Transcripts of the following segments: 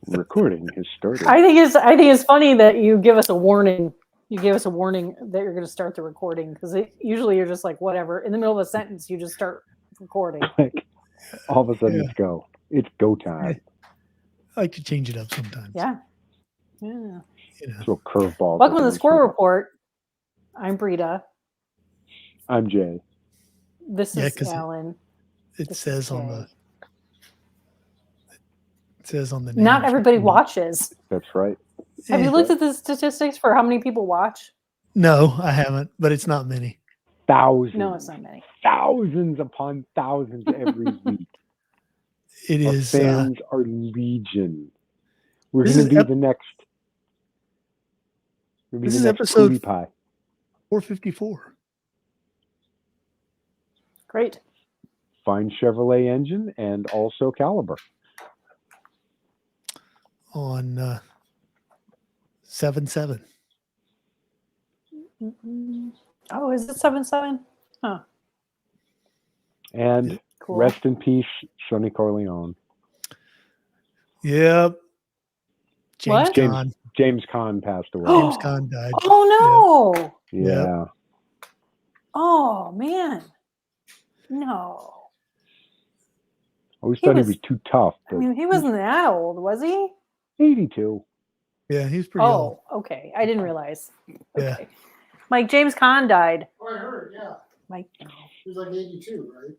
Recording has started. I think it's funny that you give us a warning. You gave us a warning that you're going to start the recording because usually you're just like whatever in the middle of a sentence you just start recording. Like, all of a sudden it's go. It's go time. I like to change it up sometimes. Yeah. Throw curveballs. Welcome to the Squirrel Report. I'm Brita. I'm Jay. This is Alan. It says on the. It says on the. Not everybody watches. That's right. Have you looked at the statistics for how many people watch? No, I haven't, but it's not many. Thousands. No, it's not many. Thousands upon thousands every week. It Our is. Fans are legion. We're going to be the next. This is episode 454. Great. Fine Chevrolet engine and also caliber. On 7.7. Oh, is it 7.7? Huh. And cool. Rest in peace, Sonny Corleone. Yep. James Caan passed away. James Caan died. Oh no! Yeah. Yep. Oh man. No. I always thought he was too tough. I mean, he wasn't that old, was he? 82. Yeah, he was pretty old. Oh, okay. I didn't realize. Yeah. Okay. Mike, James Caan died. Oh, I heard, yeah. Mike. He was like 82, right?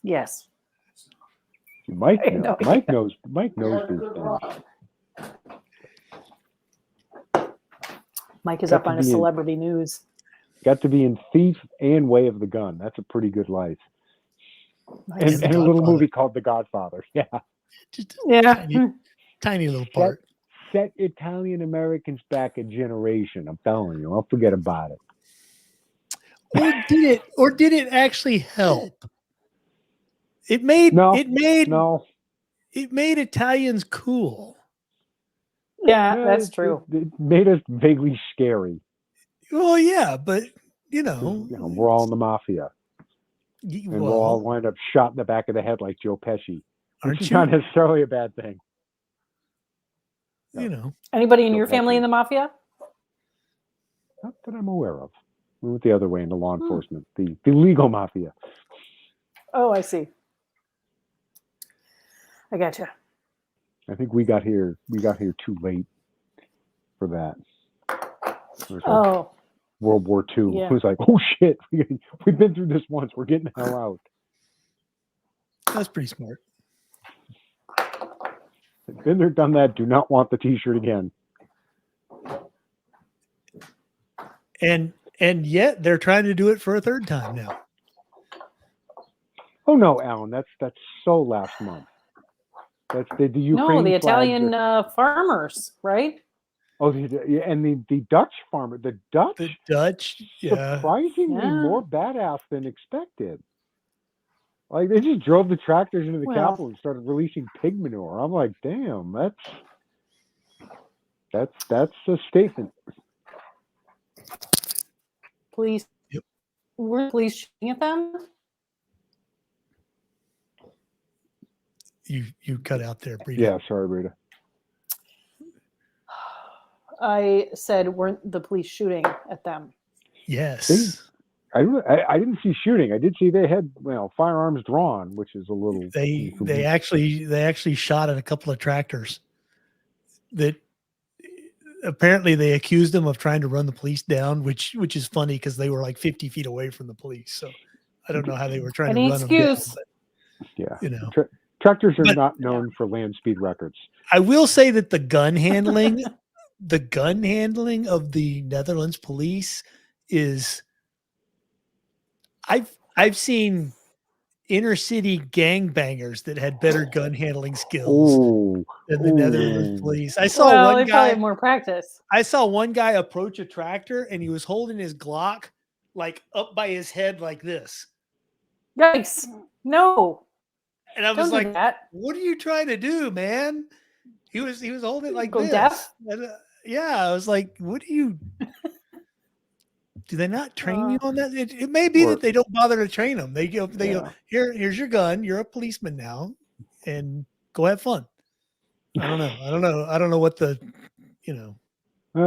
Yes. Mike knows. Mike knows these things. Mike is up on his celebrity news. Got to be in Thief and Way of the Gun. That's a pretty good life. And a little movie called The Godfather. Yeah. Just yeah. Tiny little part. Set Italian Americans back a generation. I'm telling you, I'll forget about it. Or did it actually help? It made Italians cool. Yeah, that's true. It made us vaguely scary. Well, yeah, but we're all in the mafia, and we'll all wind up shot in the back of the head like Joe Pesci. Which is not necessarily a bad thing. Anybody in your family in the mafia? Not that I'm aware of. We went the other way into law enforcement, the legal mafia. Oh, I see. I gotcha. I think we got here too late for that. World War II. Yeah. It was like, oh shit, we've been through this once. We're getting the hell out. That's pretty smart. Been there, done that. Do not want the T-shirt again. And yet they're trying to do it for a third time now. Oh no, Alan, that's so last month. That's the Ukraine. No, the Italian farmers, right? Oh, and the Dutch farmer, the Dutch, surprisingly more badass than expected. Like they just drove the tractors into the capital and started releasing pig manure. I'm like, damn, that's a statement. Police. Yep. Were police shooting at them? You cut out there, Brita. Yeah, sorry, Brita. I said, weren't the police shooting at them? Yes. I didn't see shooting. I did see they had firearms drawn, which is a little. They actually shot at a couple of tractors. That apparently they accused them of trying to run the police down, which is funny because they were like 50 feet away from the police. So I don't know how they were trying to run them down. But, tractors are not known for land speed records. I will say that the gun handling of the Netherlands police is. I've seen inner city gangbangers that had better gun handling skills than the Netherlands police. I saw one guy probably have more practice. I saw one guy approach a tractor and he was holding his Glock like up by his head like this. Yikes! No. And I was like, "What are you trying to do, man?" He was holding it like this. Deaf? And, I was like, "What do you?" Do they not train you on that? It may be that they don't bother to train them. They go, here's your gun. You're a policeman now, and go have fun. I don't know. I don't know what the, Well, I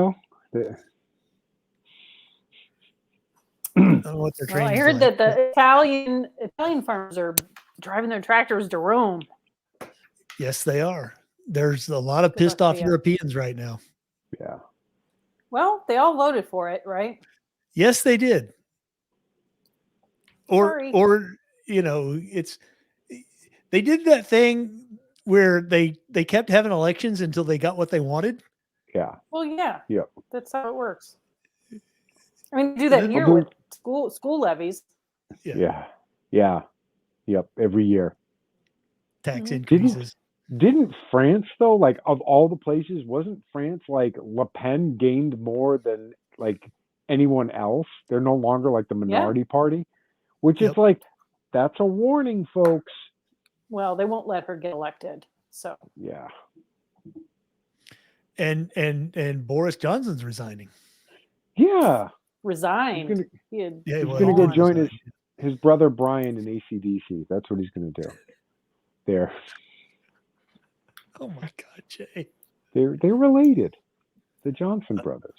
don't know what their Well, I training's heard like. that the Italian farmers are driving their tractors to Rome. Yes, they are. There's a lot of Good luck pissed off to you. Europeans right now. yeah. Well, they all voted for it, right? Yes, they did. Sorry. Or it's they did that thing where they kept having elections until they got what they wanted. Yeah. Well, yeah. Yep. That's how it works. I mean, do that here with school levies. Yeah. Yep. Every year. Tax increases. Didn't France though, like of all the places, wasn't France like Le Pen gained more than like anyone else? They're no longer like the minority party, which is like, that's a warning, folks. Well, they won't let her get elected. So yeah. And Boris Johnson's resigning. Yeah. Resigned. He's gonna go join his brother Brian in AC/DC. That's what he's gonna do. There. Oh my God, Jay. They're related. The Johnson brothers.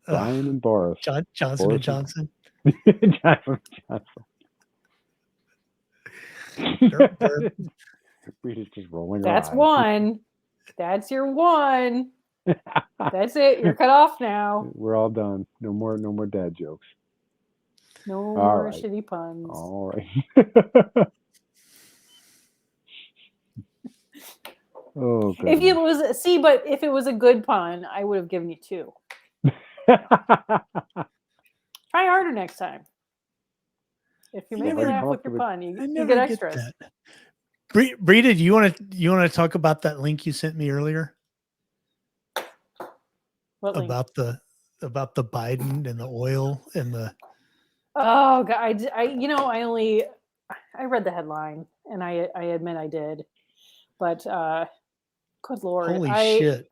Brian and Boris. Johnson and Johnson. Johnson. Rita's just rolling her That's eyes. one. That's your one. That's it. You're cut off now. We're all done. No more dad jokes. No more shitty puns. All right. Oh, God. If it was a good pun, I would have given you 2. Try harder next time. If you make me laugh with your pun, you get extras. Brita, do you want to talk about that link you sent me earlier? What link? About the Biden and the oil and the. Oh God, I read the headline and I admit I did, but good Lord, holy shit!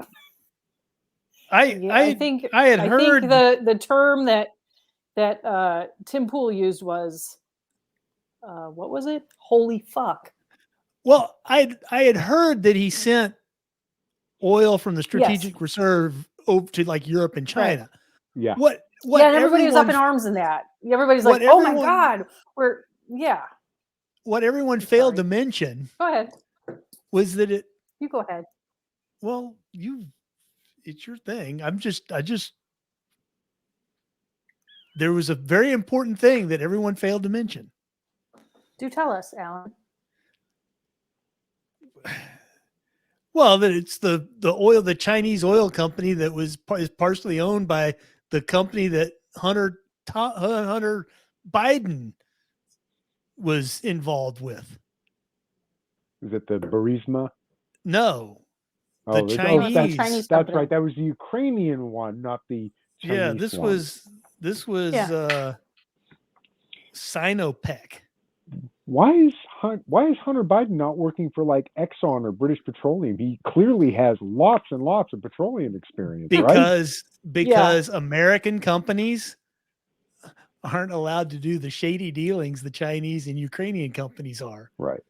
I think the term that Tim Pool used was what was it? Holy fuck. Well, I had heard that he sent oil from the strategic reserve over to like Europe and China. Right. Yeah. What and everybody was up in arms in that. Everybody's like, "Oh my God, What everyone failed to mention. Go ahead. Was that it? You go ahead. Well, it's your thing. There was a very important thing that everyone failed to mention. Do tell us, Alan. Well, that it's the Chinese oil company that is partially owned by the company that Hunter Biden was involved with. Is it the Burisma? No. The Chinese that's company. right. That was the Ukrainian one, not the Chinese this was Sinopec. Why is Hunter Biden not working for like Exxon or British Petroleum? He clearly has lots and lots of petroleum experience, because American companies aren't allowed to do the shady dealings the Chinese and Ukrainian companies are. Right.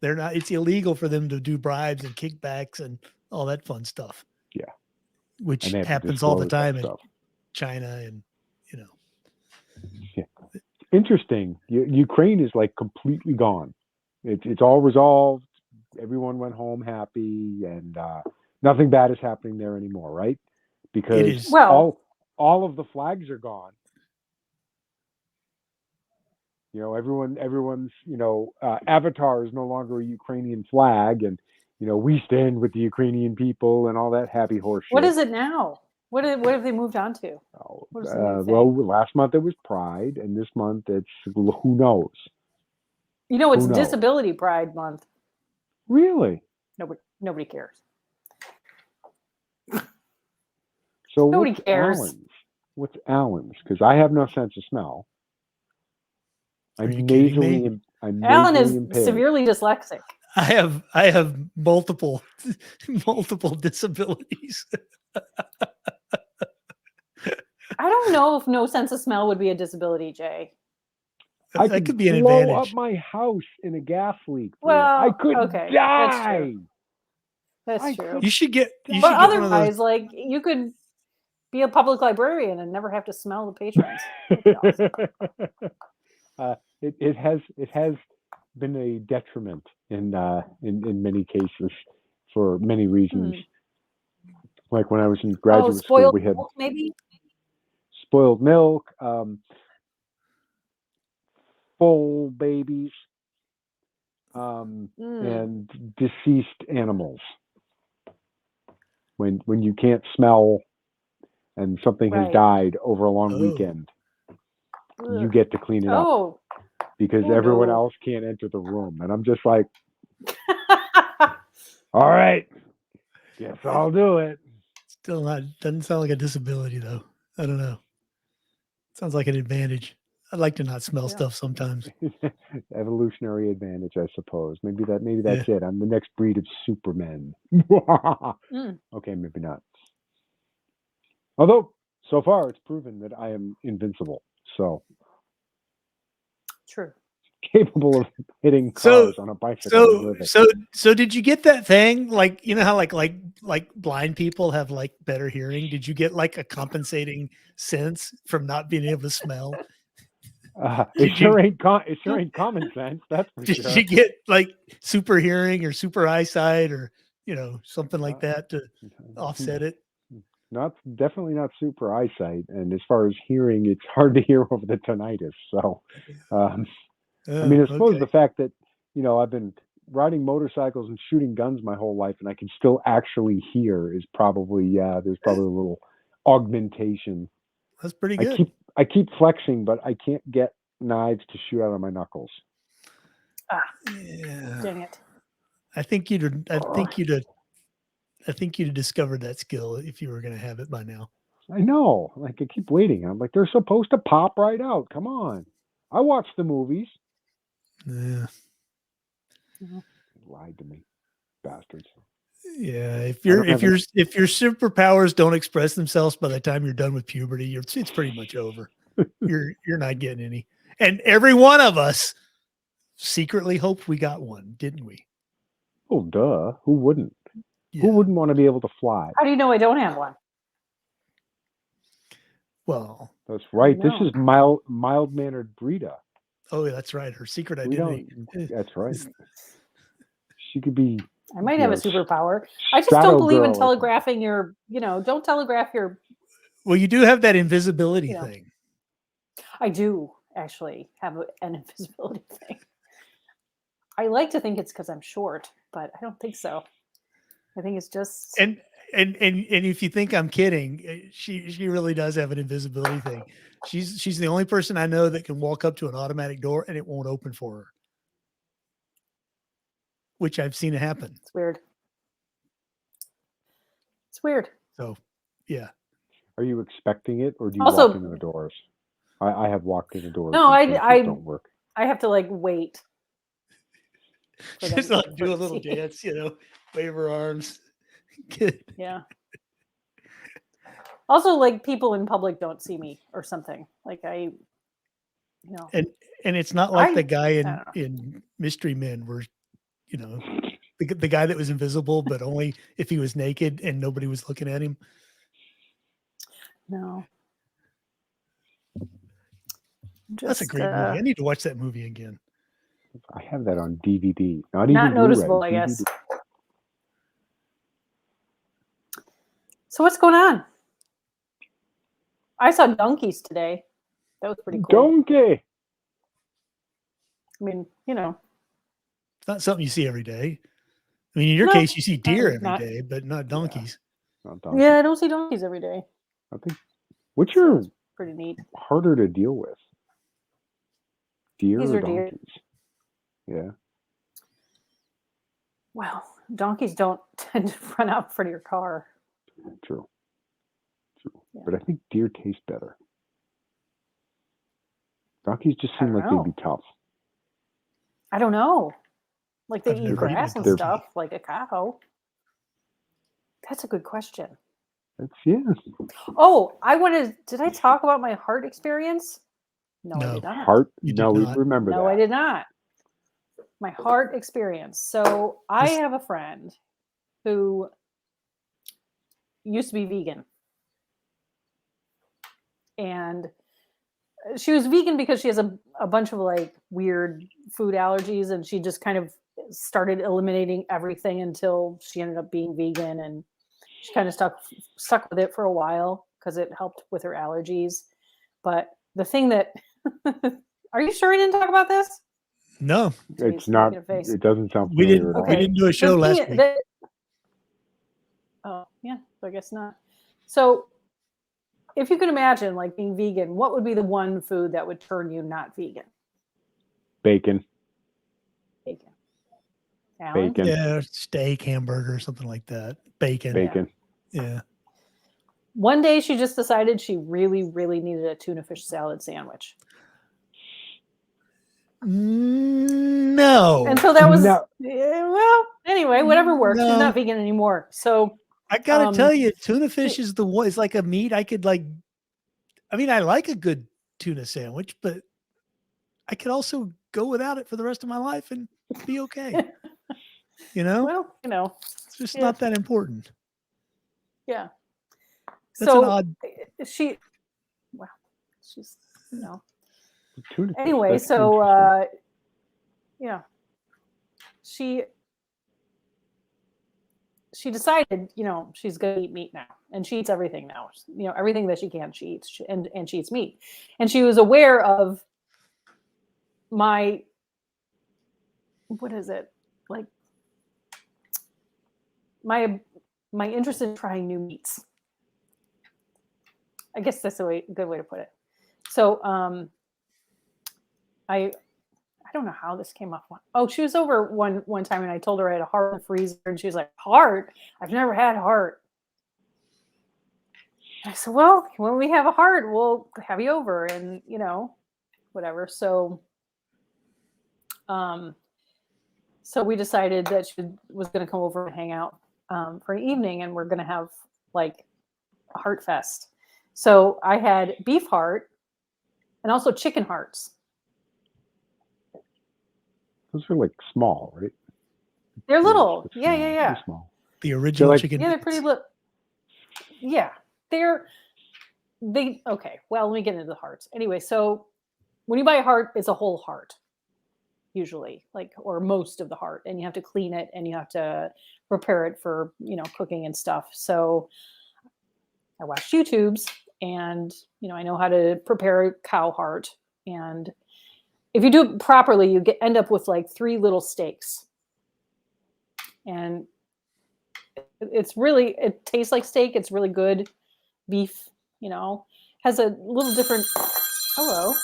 They're not. It's illegal for them to do bribes and kickbacks and all that fun stuff. Yeah, which happens all the time in China, and Yeah. Interesting. Ukraine is like completely gone. It's all resolved. Everyone went home happy, and nothing bad is happening there anymore, right? Because all of the flags are gone. Everyone's avatar is no longer a Ukrainian flag, and we stand with the Ukrainian people and all that happy horse shit. What is it now? What have they moved on to? Last month it was Pride, and this month it's who knows. It's Disability Pride Month. Really? Nobody cares. So nobody cares. What's Alan's? Because I have no sense of smell. I'm nasally impaired. Alan is severely dyslexic. I have multiple disabilities. I don't know if no sense of smell would be a disability, Jay. That could be an advantage. Blow up my house in a gas leak. Well, I could die. That's true. You should get. You But should get one of those. otherwise, like you could be a public librarian and never have to smell the patrons. That'd be awesome. It has been a detriment in many cases for many reasons. Like when I was in graduate school, spoiled we had milk, maybe spoiled milk, full babies, and deceased animals. When you can't smell and something has died over a long weekend, you get to clean it up because everyone else can't enter the room. And I'm just like, all right, guess I'll do it. Still not. Doesn't sound like a disability though. I don't know. Sounds like an advantage. I'd like to not smell stuff sometimes. Evolutionary advantage, I suppose. Maybe that's it. I'm the next breed of supermen. Okay, maybe not. Although so far it's proven that I am invincible. So true. Capable of hitting cars on a bicycle. So did you get that thing? Like, you know how like blind people have like better hearing? Did you get like a compensating sense from not being able to smell? It sure ain't common sense. That's for sure. Did you get like super hearing or super eyesight or something like that to offset it? Definitely not super eyesight. And as far as hearing, it's hard to hear over the tinnitus. So, I mean, I suppose the fact that I've been riding motorcycles and shooting guns my whole life, and I can still actually hear is probably there's probably a little augmentation. That's pretty good. I keep flexing, but I can't get knives to shoot out of my knuckles. Dang it! I think you'd have discovered that skill if you were going to have it by now. I know. Like I keep waiting. I'm like, they're supposed to pop right out. Come on. I watch the movies. Yeah. Lied to me, bastards. Yeah, if your superpowers don't express themselves by the time you're done with puberty, it's pretty much over. You're not getting any. And every one of us secretly hoped we got one, didn't we? Oh, duh. Who wouldn't? Yeah. Who wouldn't want to be able to fly? How do you know I don't have one? Well, that's right. This is mild-mannered Brita. Oh, that's right. Her secret identity. That's right. She could be. I might have a superpower. I just don't believe in telegraphing your. Don't telegraph your. Well, you do have that invisibility thing. I do actually have an invisibility thing. I like to think it's because I'm short, but I don't think so. I think it's just. And if you think I'm kidding, she really does have an invisibility thing. She's the only person I know that can walk up to an automatic door and it won't open for her. Which I've seen it happen. It's weird. It's weird. So, yeah. Are you expecting it, or do you walk into the doors? I have walked in the doors. No, I don't work. I have to wait. Just do a little dance, wave her arms. Yeah. Also, people in public don't see me or something. And it's not like the guy in Mystery Men where, the guy that was invisible, but only if he was naked and nobody was looking at him. No. That's a great movie. I need to watch that movie again. I have that on DVD. Not noticeable, I guess. So what's going on? I saw donkeys today. That was pretty cool. Donkey. I mean, it's not something you see every day. I mean, in your case, you see deer every day, but not donkeys. Not donkeys. Yeah, I don't see donkeys every day. I think which are pretty neat. Harder to deal with. Deer or donkeys? Deer. Yeah. Well, donkeys don't tend to run out in front of your car. True. Yeah. But I think deer taste better. Donkeys just seem like they'd be tough. I don't know. They eat grass and stuff, like a cow. That's a good question. Oh, did I talk about my heart experience? No, I did not. Heart? No, we remember that. No, I did not. My heart experience. So I have a friend who used to be vegan. And she was vegan because she has a bunch of like weird food allergies, and she just kind of started eliminating everything until she ended up being vegan, and she kind of stuck with it for a while because it helped with her allergies. But the thing that are you sure we didn't talk about this? No, it's not. It doesn't sound We familiar at all. we didn't do a show last week. Oh yeah, I guess not. So if you can imagine like being vegan, what would be the one food that would turn you not vegan? Bacon. Bacon. Alan? Bacon. Yeah, steak, hamburger, something like that. Bacon. Bacon. Yeah. One day she just decided she really, really needed a tuna fish salad sandwich. No. And so that was well, anyway, whatever works. She's not vegan anymore. So I gotta tell you, tuna fish is the one. It's like a meat I could like. I mean, I like a good tuna sandwich, but I could also go without it for the rest of my life and be okay. Well, it's just not that important. Yeah. That's an odd. She's Tuna fish, anyway. that's So yeah, she decided, she's going to eat meat now, and she eats everything now. Everything that she can, she eats, and she eats meat. And she was aware of my, what is it, like my interest in trying new meats. I guess that's a good way to put it. So I don't know how this came up. Oh, she was over one time, and I told her I had a heart in the freezer, and she was like, "Heart? I've never had heart." And I said, "Well, when we have a heart, we'll have you over, and whatever." So, so we decided that she was going to come over and hang out for an evening, and we're going to have like a heart fest. So I had beef heart and also chicken hearts. Those are like small, right? They're little. Small. Yeah. They're small. The original chicken. Yeah, they're pretty little. Yeah, okay. Well, let me get into the hearts. Anyway, so when you buy a heart, it's a whole heart, usually, or most of the heart, and you have to clean it and you have to prepare it for, cooking and stuff. So I watched YouTubes, and, I know how to prepare a cow heart. And if you do it properly, you end up with like 3 little steaks. And it tastes like steak. It's really good beef, has a little different, hello,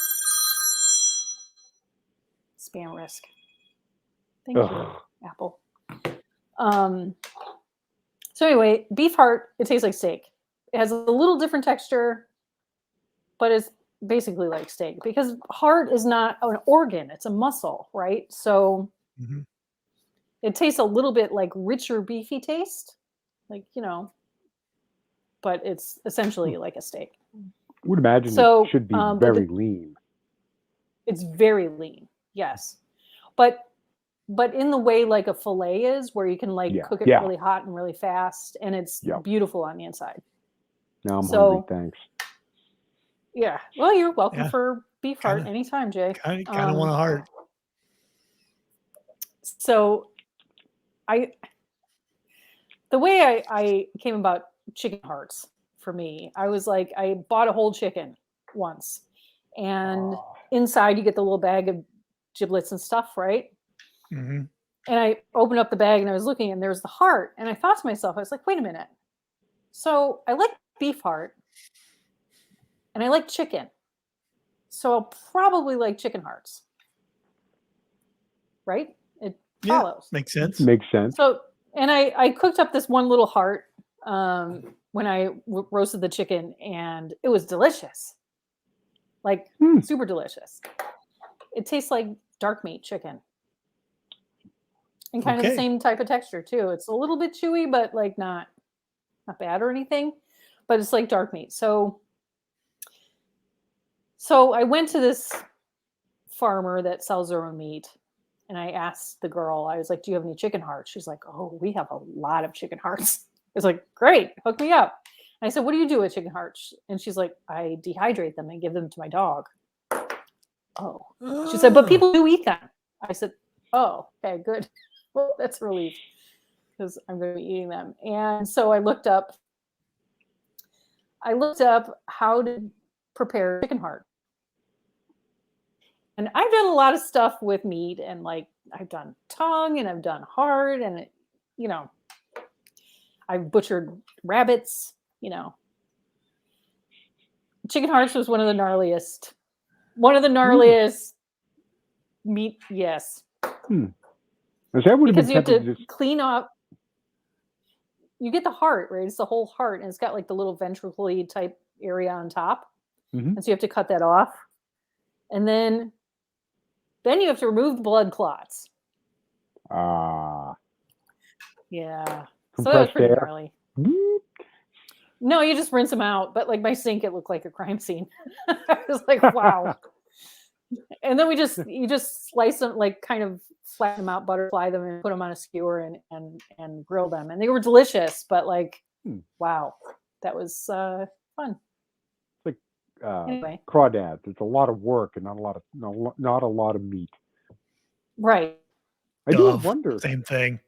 spam risk. Thank you, Apple. So anyway, beef heart, it tastes like steak. It has a little different texture, but it's basically like steak, because heart is not an organ, it's a muscle, right? So it tastes a little bit like richer beefy taste, but it's essentially like a steak. I would imagine it should be very lean. It's very lean, yes. But in the way like a fillet is, where you can cook it really hot and really fast, and it's beautiful on the inside. Now I'm hungry, thanks. Yeah. Well, you're welcome for beef heart anytime, Jay. Kind of want a heart. So the way I came about chicken hearts, for me, I was like, I bought a whole chicken once, and inside you get the little bag of giblets and stuff, right? Mm-hmm. And I opened up the bag and I was looking, and there's the heart, and I thought to myself, I was like, wait a minute. So I like beef heart and I like chicken, so I'll probably like chicken hearts, right? It follows. Makes sense. Makes sense. So, and I cooked up this one little heart when I roasted the chicken, and it was delicious, like super delicious. It tastes like dark meat chicken, and kind of the same type of texture too. It's a little bit chewy, but like not bad or anything, but it's like dark meat. So I went to this farmer that sells their own meat, and I asked the girl, I was like, do you have any chicken hearts? She's like, oh, we have a lot of chicken hearts. I was like, great, hook me up. And I said, what do you do with chicken hearts? And she's like, I dehydrate them and give them to my dog. Oh. She said, but people do eat them. I said, oh, okay, good. Well, that's a relief because I'm going to be eating them. And so I looked up how to prepare chicken heart. And I've done a lot of stuff with meat, and like I've done tongue and I've done heart, and you know, I've butchered rabbits, you know. Chicken hearts was one of the gnarliest meat, yes. That would because you have to just clean up. You get the heart, right? It's the whole heart, and it's got like the little ventrically type area on top. And so you have to cut that off. And then you have to remove the blood clots. Yeah. So that was pretty gnarly. No, you just rinse them out. But like my sink, it looked like a crime scene. I was like, wow. And then you just slice them, like kind of flatten them out, butterfly them, and put them on a skewer and grill them. And they were delicious, but like, wow, that was fun. Like anyway, crawdads. It's a lot of work and not a lot of meat. Right. I do wonder. Same thing.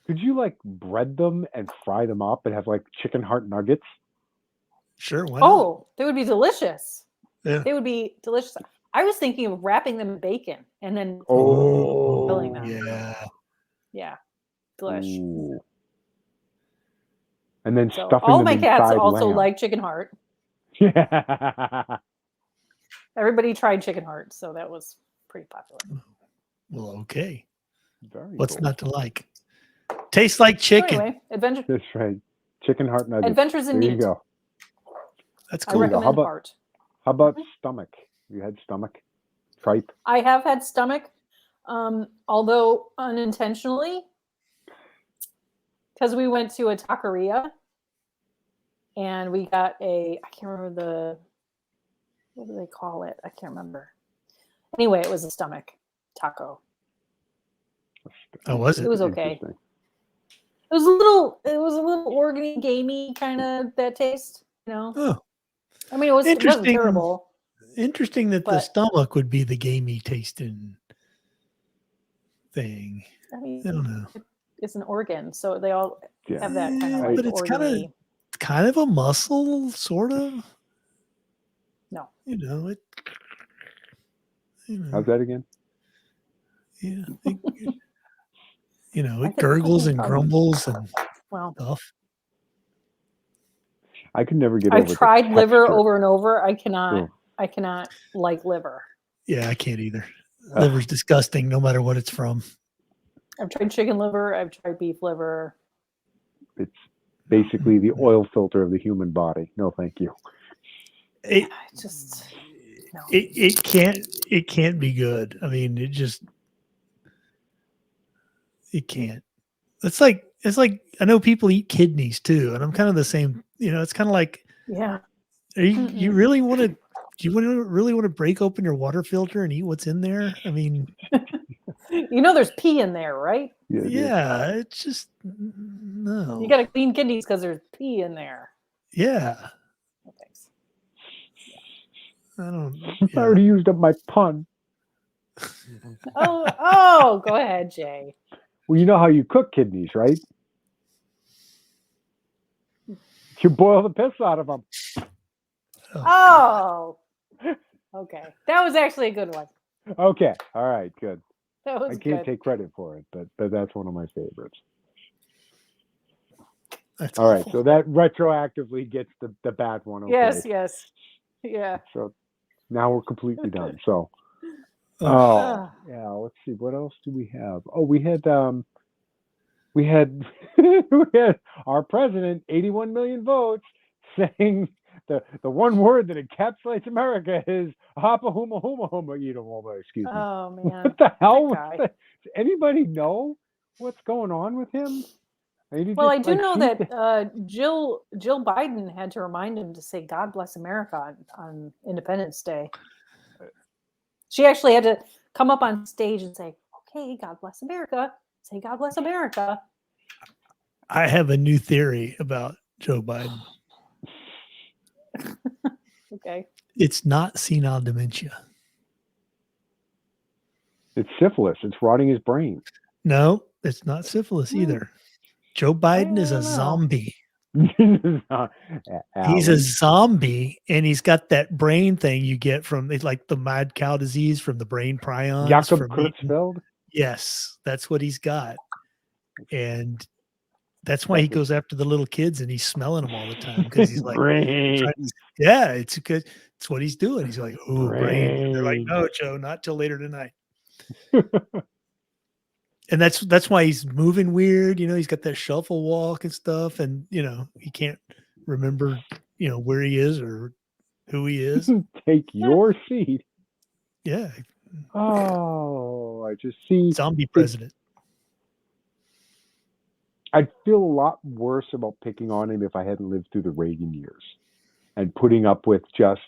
Could you like bread them and fry them up and have like chicken heart nuggets? Sure. Why not? Oh, they would be delicious. Yeah. They would be delicious. I was thinking of wrapping them in bacon and then filling them. Yeah. Yeah. Delish. Ooh. And then So stuffing all them my cats inside also lamb. like chicken heart. Yeah. Everybody tried chicken heart, so that was pretty popular. Well, okay. Very What's cool. not to like? Tastes like chicken. So anyway, adventure. That's right. Chicken heart nuggets. Adventures in there meat. you go. That's I cool. recommend heart. How about stomach? You had stomach? Tripe? I have had stomach, although unintentionally, because we went to a taqueria and we got I can't remember what do they call it? I can't remember. Anyway, it was a stomach taco. Oh, was it? It was okay. It was a little organy, gamey kind of that taste, you know. Oh. I mean, it wasn't terrible. Interesting that the stomach would be the gamey tasting thing. I mean, I don't know. It's an organ, so they all have that kind of like but it's organy. kind of a muscle, sort of. No. You know it. How's that again? Yeah. It gurgles and grumbles and stuff. I could never get over I've tried liver over and over. I cannot like liver. Yeah, I can't either. Liver's disgusting no matter what it's from. I've tried chicken liver. I've tried beef liver. It's basically the oil filter of the human body. No, thank you. It can't be good. I mean, it can't. It's like I know people eat kidneys too, and I'm kind of the same. It's kind of like, yeah. You really want to? Do you really want to break open your water filter and eat what's in there? I mean, there's pee in there, right? Yeah, it's just no. You got to clean kidneys because there's pee in there. Yeah. No, thanks. I don't. I already used up my pun. Oh, go ahead, Jay. Well, you know how you cook kidneys, right? You boil the piss out of them. Oh. Okay. That was actually a good one. Okay. All right. Good. That was I can't good. take credit for it, but that's one of my favorites. That's all awful. right. So that retroactively gets the bad one. Okay. Yes. Yeah. So now we're completely done. So, yeah. Let's see. What else do we have? Oh, we had we had our president, 81 million votes, saying the one word that encapsulates America is hoppa huma huma huma. Excuse me. Oh man. What the hell? Does anybody know what's going on with him? Well, I do know that Jill Biden had to remind him to say "God bless America" on Independence Day. She actually had to come up on stage and say, hey, God bless America. Say God bless America. I have a new theory about Joe Biden. Okay. It's not senile dementia. It's syphilis. It's rotting his brain. No, it's not syphilis either. Joe Biden is a don't know. zombie. He's a Alan. zombie, and he's got that brain thing you get from it's like the mad cow disease from the brain prions. Jakob from eating- Creutzfeldt. Yes, that's what he's got. And that's why he goes after the little kids and he's smelling them all the time because he's like, brain. yeah, it's because it's what he's doing. He's like, oh, brain. And they're like, Brain. no, Joe, not till later tonight. And that's why he's moving weird. You know, he's got that shuffle walk and stuff, and you know, he can't remember, you know, where he is or who he is. Take your seat. Yeah, Oh, I just see zombie president. I'd feel a lot worse about picking on him if I hadn't lived through the Reagan years and putting up with just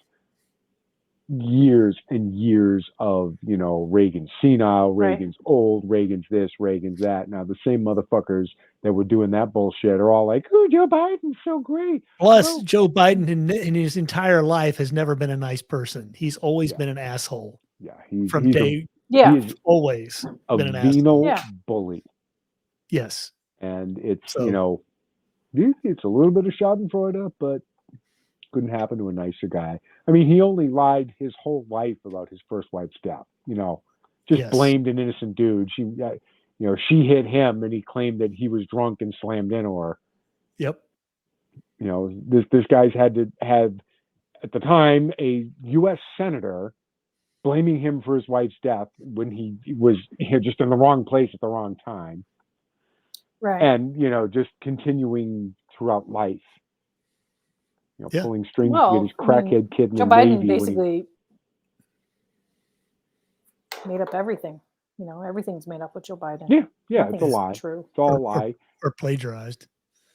years and years of, you know, Reagan's senile, Reagan's old, Reagan's this, Reagan's that. Now the same motherfuckers that were doing that bullshit are all like, oh, Joe Biden's so great. Plus, Oh. Joe Biden in his entire life has never been a nice person. He's always been an asshole. Yeah, He's always a been an venal asshole. bully. Yes. And it's, you know, it's a little bit of schadenfreude, but couldn't happen to a nicer guy. I mean, he only lied his whole life about his first wife's death, you know, just blamed an innocent dude. She, you know, she hit him and he claimed that he was drunk and slammed into her. Yep. You know, this guy's had to have, at the time, a U.S. senator blaming him for his wife's death when he was just in the wrong place at the wrong time. Right. And, you know, just continuing throughout life. You know, pulling strings to get his crackhead kid in Joe the Biden Navy basically made up everything. You know, everything's made up with Joe Biden. Yeah, Nothing it's a is lie. True. It's all a lie. Or plagiarized.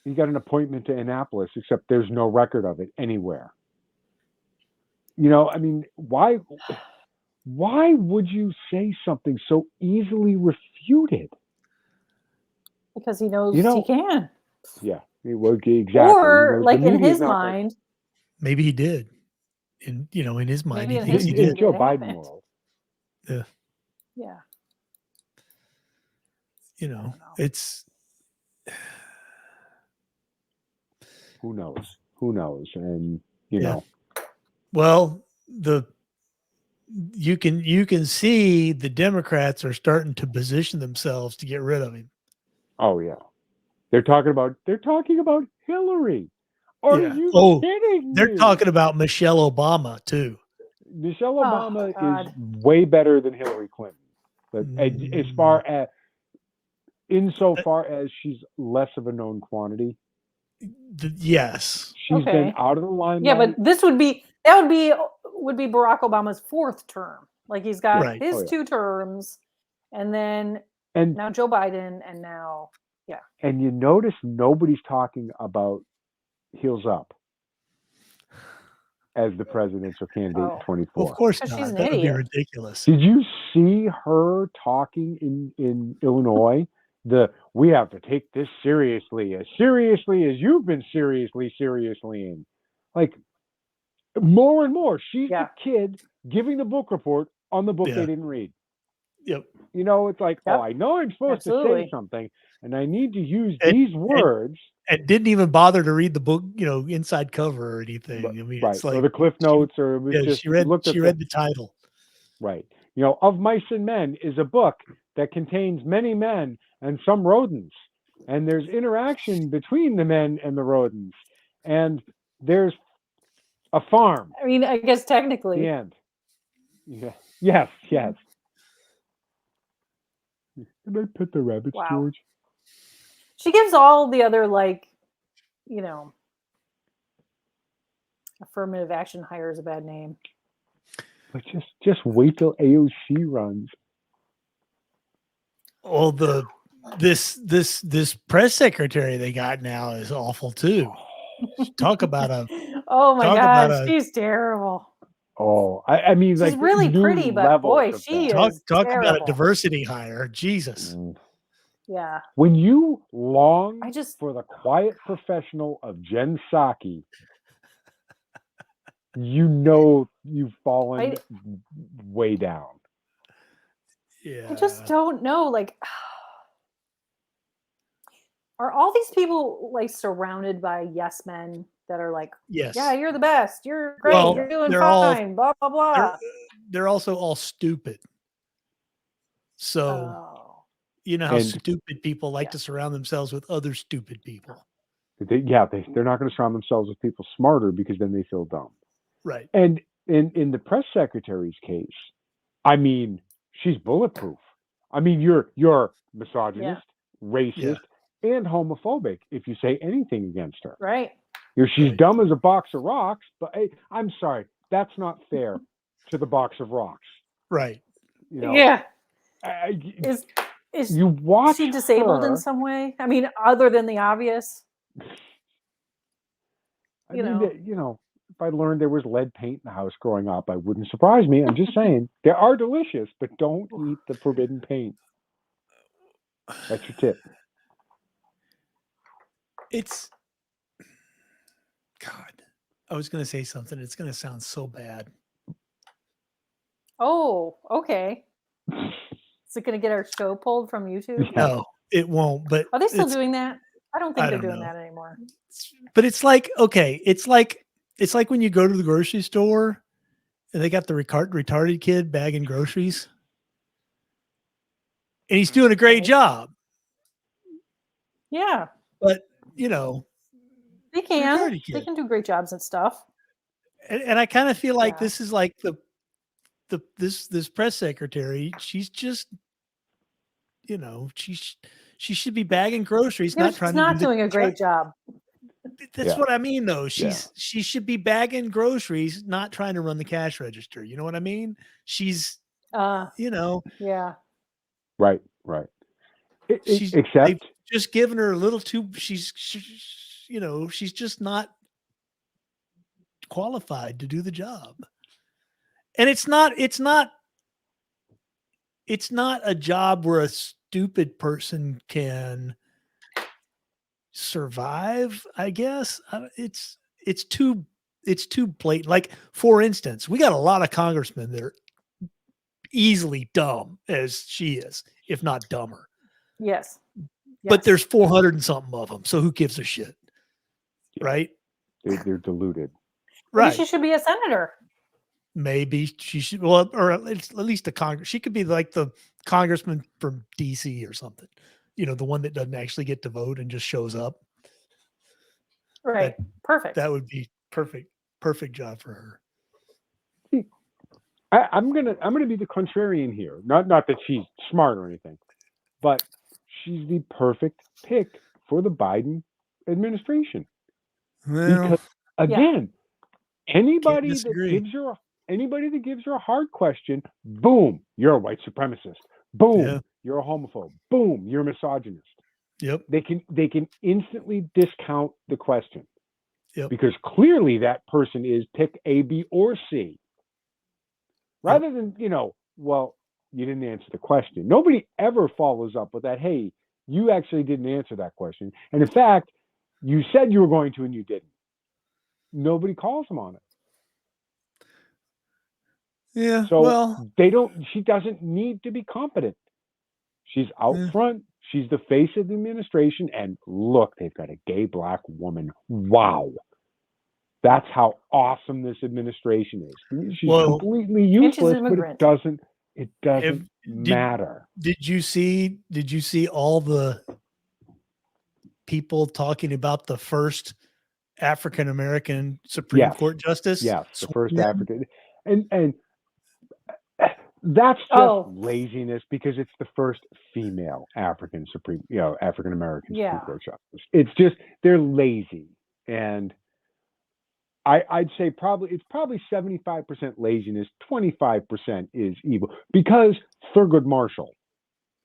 He got an appointment to Annapolis, except there's no record of it anywhere. You know, I mean, why would you say something so easily refuted? Because he knows he can. Yeah. Exactly. Or like in his mind, maybe he did. In in his mind, he thinks he did. Joe Biden world. Yeah. Yeah. You know, it's who knows, and you know. Well, you can see the Democrats are starting to position themselves to get rid of him. Oh yeah. They're talking about Hillary. Are you kidding me? They're talking about Michelle Obama too. Michelle Obama is way better than Hillary Clinton. But as far as insofar as she's less of a known quantity. Yes. She's been out of the limelight. Yeah, but would be Barack Obama's fourth term. Like he's got his 2 terms, and now Joe Biden, and now And you notice nobody's talking about Heels Up as the presidential candidate in 24. Well, of course not. She's an that idiot. would be ridiculous. Did you see her talking in Illinois? We have to take this seriously as you've been seriously in. Like more and more, she's the kid giving the book report on the book they didn't read. Yep. You know, it's like, oh, I know I'm supposed to say something, and I need to use these words. And didn't even bother to read the book, inside cover or anything. I mean, it's like or the Cliff Notes, or it was just she read the title. Right. You know, Of Mice and Men is a book that contains many men and some rodents, and there's interaction between the men and the rodents, and there's a farm. I mean, I guess technically. The end. Yeah. Yes. Can I pet the rabbits, George? She gives all the other affirmative action hires a bad name. But just wait till AOC runs. Well, this press secretary they got now is awful too. Talk about a oh my god, she's terrible. Oh, I mean, She's like really new pretty, but levels boy, of she that. is Talk about a terrible. diversity hire. Jesus. Yeah. When you long I just for the quiet professional of Jen Psaki, you know you've fallen way down. Yeah. I just don't know. Like, are all these people like surrounded by yes men that are like, Yes. yeah, you're the best, you're great, Well, you're doing they're all- fine, blah blah blah. They're also all stupid. So Oh. you know how And- stupid people like Yeah. to surround themselves with other stupid people. They're not going to surround themselves with people smarter because then they feel dumb. Right. And in the press secretary's case, I mean, she's bulletproof. I mean, you're misogynist, racist, and homophobic if you say anything against her. Right. She's dumb as a box of rocks, but hey, I'm sorry, that's not fair to the box of rocks. Right. You know, Yeah. you watch she disabled in her, some way? I mean, other than the obvious. You know, if I learned there was lead paint in the house growing up, I wouldn't surprise me. I'm just saying they are delicious, but don't eat the forbidden paint. That's your tip. It's God. I was going to say something. It's going to sound so bad. Oh, okay. Is it going to get our show pulled from YouTube? Yeah. No, it won't. But Are they still doing that? I don't think I they're don't doing know. that anymore. But it's like, okay, it's like when you go to the grocery store and they got the retarded kid bagging groceries. And he's doing a great job. Yeah. But, you know, they can. retarded kid. They can do great jobs and stuff. And I kind of feel like this is like this press secretary. She's just, you know, she should be bagging groceries, Yeah, not she's trying not to do doing a great job. That's what I mean, though. She should be bagging groceries, not trying to run the cash register. You know what I mean? She's, you know, right. Except they've just given her a little too. She's you know, she's just not qualified to do the job. And it's not a job where a stupid person can survive, I guess. It's too blatant. Like, for instance, we got a lot of congressmen that are easily dumb as she is, if not dumber. Yes. But there's 400 and something of them, so who gives a shit? Right? They're deluded. Maybe Right. she should be a senator. Maybe she should, well, or at least a Congress. She could be like the congressman from DC or something. You know, the one that doesn't actually get to vote and just shows up. Right. Perfect. That would be perfect job for her. I'm gonna be the contrarian here. Not that she's smart or anything, but she's the perfect pick for the Biden administration. Well, because again, anybody that disagree. gives her a hard question, boom, you're a white supremacist. Boom, you're a homophobe. Boom, you're a misogynist. Yep. They can instantly discount the question. Yep. Because clearly that person is pick A, B, or C. Rather than, well, you didn't answer the question. Nobody ever follows up with that. Hey, you actually didn't answer that question. And in fact, you said you were going to and you didn't. Nobody calls them on it. Yeah. So well, she doesn't need to be competent. She's out front. She's the face of the administration. And look, they've got a gay black woman. Wow. That's how awesome this administration is. She's completely useless, but it doesn't matter. Did you see all the people talking about the first African American Supreme Court justice? Yes, the first African, and that's just laziness because it's the first female African American Supreme Court justice. It's just they're lazy, and I'd say it's probably 75% laziness, 25% is evil because Thurgood Marshall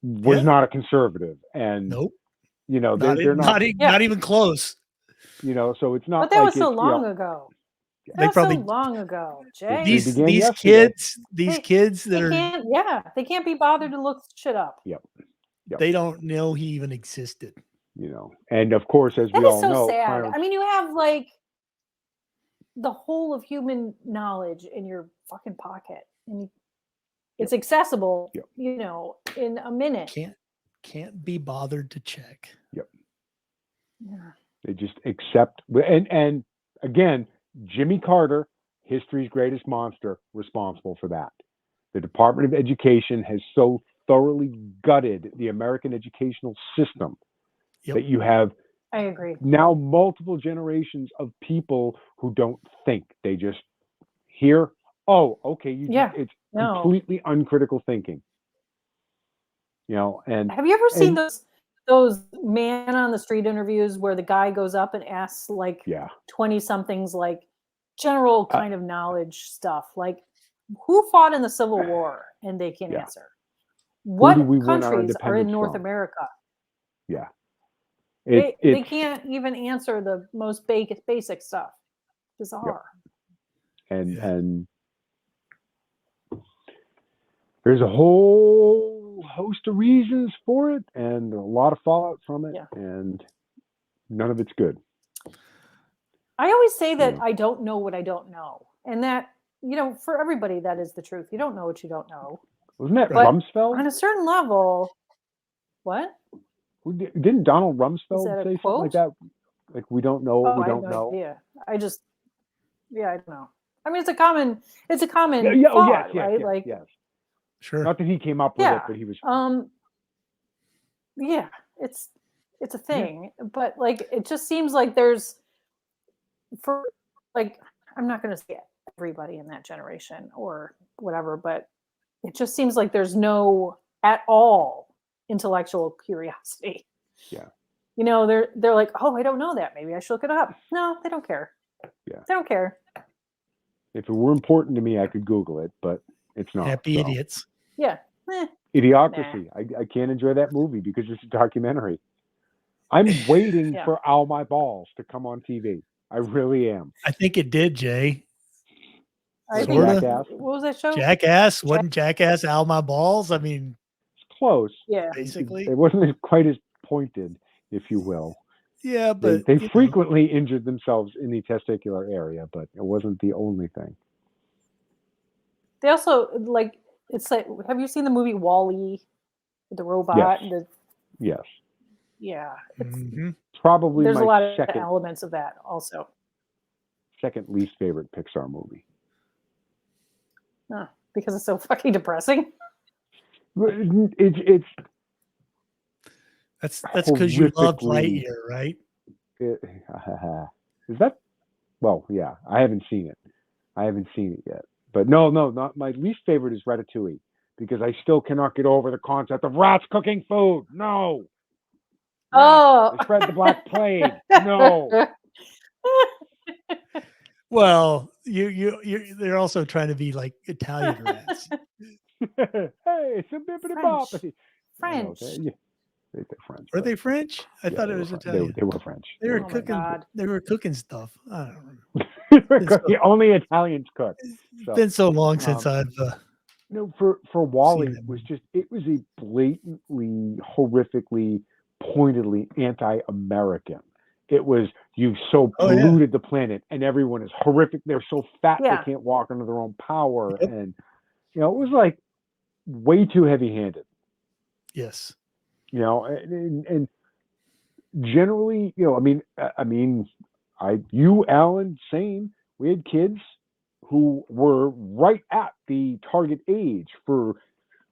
was not a conservative, and they're not even close. So it's not. But that was so long ago. they probably so long ago, Jay. these yesterday. kids that they are can't, yeah, they can't be bothered to look shit up. Yep. they don't know he even existed. You know, and of course, as That we is all so know, sad. Clarence, I mean, you have like the whole of human knowledge in your fucking pocket, and it's accessible, Yep. you know, in a minute. Can't be bothered to check. Yep. Yeah. They just accept, and again, Jimmy Carter, history's greatest monster, responsible for that. The Department of Education has so thoroughly gutted the American educational system that you have I agree. now multiple generations of people who don't think. They just hear, oh, okay, it's completely uncritical thinking. You know, and have you ever seen those man on the street interviews where the guy goes up and asks like 20 somethings like general kind of knowledge stuff, like who fought in the Civil War, and they can answer. What countries are in North America? Yeah. They can't even answer the most basic stuff. Bizarre. And there's a whole host of reasons for it and a lot of fallout from it, and none of it's good. I always say that I don't know what I don't know, and that, you know, for everybody that is the truth. You don't know what you don't know. Wasn't that Rumsfeld? On a certain level, what? Didn't Donald Rumsfeld say something like that? Like, we don't know what we don't know. Yeah, I don't know. I mean, it's a common thought, right? Like, sure. Not that he came up with it, but he was. Yeah, it's a thing, but like, it just seems like there's, for like, I'm not going to say everybody in that generation or whatever, but it just seems like there's no at all intellectual curiosity. Yeah. You know, they're like, oh, I don't know that. Maybe I should look it up. No, they don't care. Yeah. They don't care. If it were important to me, I could Google it, but it's not. Happy idiots. Yeah. Idiocracy. I can't enjoy that movie because it's a documentary. I'm waiting for Ow My Balls to come on TV. I really am. I think it did, Jay. Jackass. What was that show? Jackass. Wasn't Jackass Ow My Balls? I mean, it's close. Yeah. Basically. It wasn't quite as pointed, if you will. Yeah, but they frequently injured themselves in the testicular area, but it wasn't the only thing. They also, like, it's like, have you seen the movie WALL-E with the robot? Yes. Yes. Yeah. Probably there's my a lot of second elements of that also. Second least favorite Pixar movie. Because it's so fucking depressing. It's that's because you love Lightyear, right? Is that? Well, yeah. I haven't seen it yet. But no, not my least favorite is Ratatouille, because I still cannot get over the concept of rats cooking food. No. Oh. They spread the Black Plague. No. Well, they're also trying to be like Italian rats. Hey, it's a bippity bop. French. They're French. Were they French? I thought it was Italian. They were French. They were cooking. They were cooking stuff. I don't remember. Only Italians cook. It's been so long since I've. For WALL-E, it was a blatantly, horrifically, pointedly anti-American. It was, you've so polluted the planet, and everyone is horrific. They're so fat they can't walk under their own power, and it was like way too heavy-handed. Yes. And generally, you, Alan, same. We had kids who were right at the target age for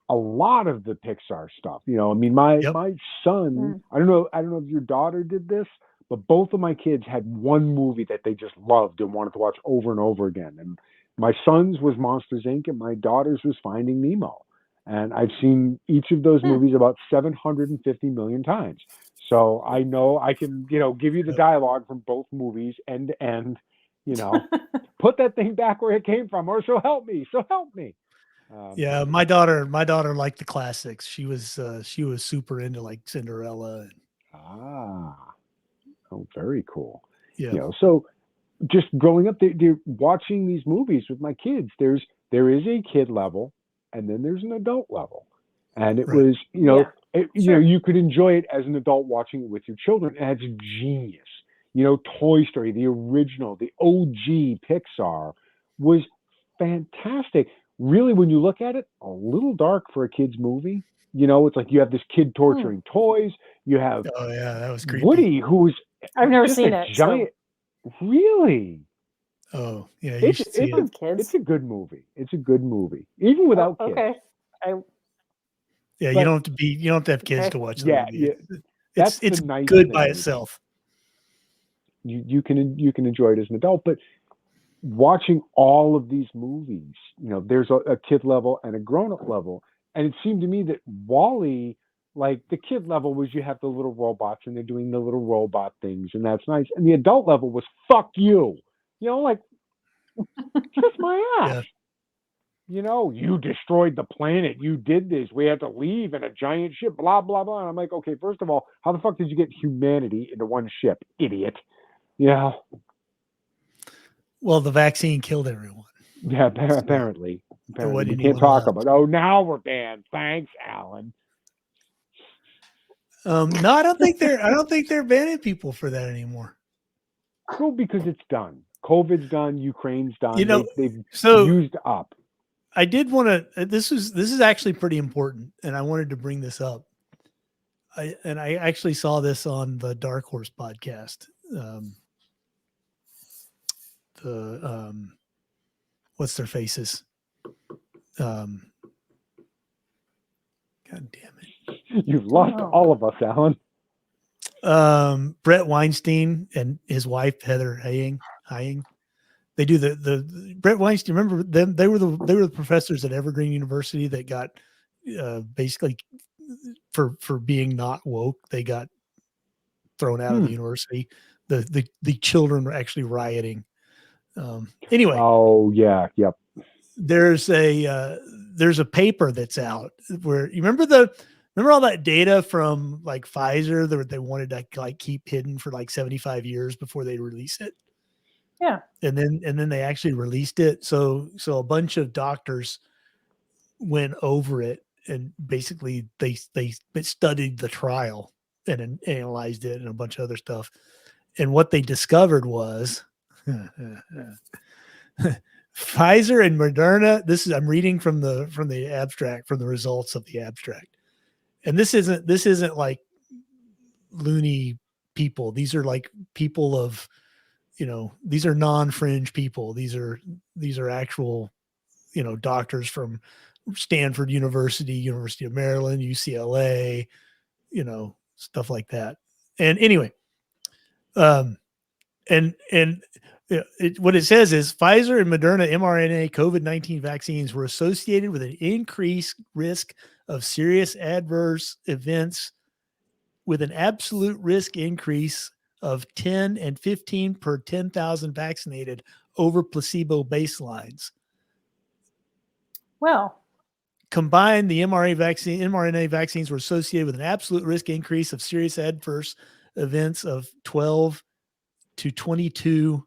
a lot of the Pixar stuff. My son, I don't know if your daughter did this, but both of my kids had one movie that they just loved and wanted to watch over and over again. And my son's was Monsters, Inc., and my daughter's was Finding Nemo. And I've seen each of those movies about 750 million times. So I know I can, give you the dialogue from both movies end to end, put that thing back where it came from, or so help me. Yeah, my daughter liked the classics. She was super into like Cinderella. Oh, very cool. Yeah. So just growing up, they're watching these movies with my kids. There is a kid level, and then there's an adult level, and it was Sure. you could enjoy it as an adult watching it with your children, and it's genius. Toy Story, the original, the OG Pixar, was fantastic. Really, when you look at it, a little dark for a kid's movie. It's like you have this kid torturing toys. You have Oh yeah, that was creepy. Woody, who's I've never just seen a it. giant. Really? Oh yeah, you should see it. Kids. It's a good movie. It's a good movie, even without kids. Okay. Yeah, you don't have to have kids to watch the movie. Yeah. That's it's the nice good thing. by itself. You can enjoy it as an adult, but watching all of these movies, there's a kid level and a grown up level, and it seemed to me that WALL-E, like the kid level was you have the little robots and they're doing the little robot things, and that's nice, and the adult level was fuck you, like kiss my ass. Yeah. You destroyed the planet. You did this. We had to leave in a giant ship, blah, blah, blah. And I'm like, okay, first of all, how the fuck did you get humanity into one ship, idiot? Well, the vaccine killed everyone. Yeah, apparently. We can't talk about it. Oh, now we're banned. Thanks, Alan. No, I don't think they're banning people for that anymore. Well, because it's done. COVID's done. Ukraine's done. They've used up. I did want to. This is actually pretty important, and I wanted to bring this up. I actually saw this on the Dark Horse podcast. What's their faces? God damn it! You've lost all of us, Alan. Brett Weinstein and his wife Heather Hying. They do the Brett Weinstein. Remember them? They were the professors at Evergreen University that got basically for being not woke. They got thrown out of the university. The children were actually rioting. Anyway. Oh yeah. Yep. There's a paper that's out where you remember all that data from like Pfizer that they wanted to like keep hidden for like 75 years before they release it. Yeah. And then they actually released it. So a bunch of doctors went over it and basically they studied the trial and analyzed it and a bunch of other stuff. And what they discovered was Pfizer and Moderna. I'm reading from the abstract, from the results of the abstract. And this isn't like loony people. These are like people of, these are non-fringe people. These are actual, doctors from Stanford University, University of Maryland, UCLA, stuff like that. And anyway, what it says is Pfizer and Moderna mRNA COVID-19 vaccines were associated with an increased risk of serious adverse events with an absolute risk increase of 10 and 15 per 10,000 vaccinated over placebo baselines. Well, combined, the mRNA vaccines were associated with an absolute risk increase of serious adverse events of 12 to 22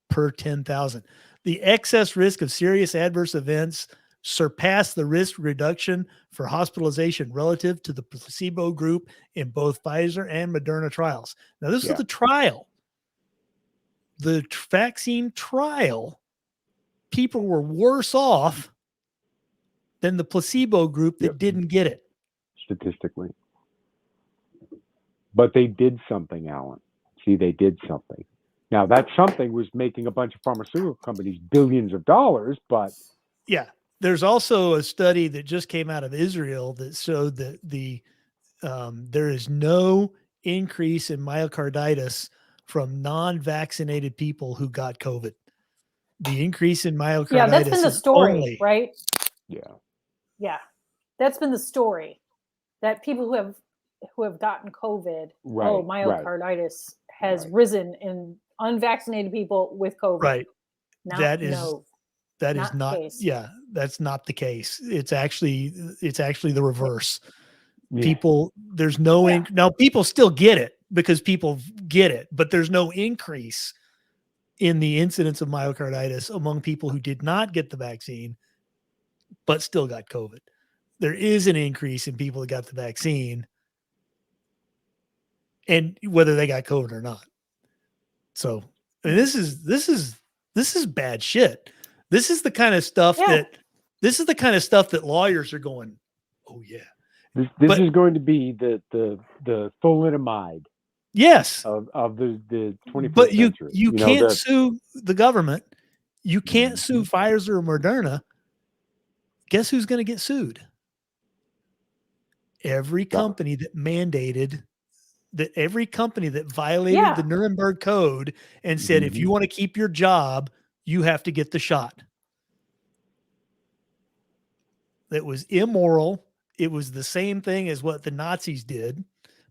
per 10,000. The excess risk of serious adverse events surpassed the risk reduction for hospitalization relative to the placebo group in both Pfizer and Moderna trials. Now, this is the trial. The vaccine trial, people were worse off than the placebo group that didn't get it. Statistically. But they did something, Alan. See, they did something. Now, that something was making a bunch of pharmaceutical companies billions of dollars, but... Yeah. There's also a study that just came out of Israel that showed that there is no increase in myocarditis from non-vaccinated people who got COVID. The increase in myocarditis. Yeah, that's been the story, right? Yeah. Yeah, that's been the story. That people who have gotten COVID, myocarditis has risen in unvaccinated people with COVID. Right. Now, that is not not. That's not the case. It's actually the reverse. Yeah. People, there's no now people still get it because people get it, but there's no increase in the incidence of myocarditis among people who did not get the vaccine, but still got COVID. There is an increase in people that got the vaccine and whether they got COVID or not. So, and this is bad shit. This is the kind of stuff that lawyers are going, oh yeah. This is going to be the thalidomide. Yes. Of the 21st but century. You can't sue the government. You can't sue Pfizer or Moderna. Guess who's going to get sued? Every company that mandated that, every company that violated the Nuremberg Code and said, if you want to keep your job, you have to get the shot. That was immoral. It was the same thing as what the Nazis did,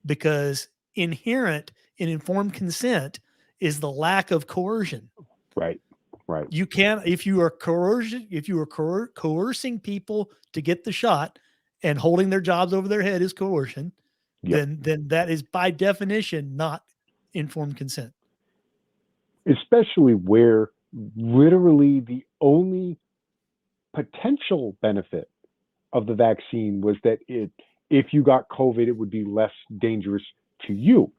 because inherent in informed consent is the lack of coercion. Right. You can't, if you are coercing people to get the shot and holding their jobs over their head is coercion, then that is by definition not informed consent. Especially where literally the only potential benefit of the vaccine was that if you got COVID, it would be less dangerous to you.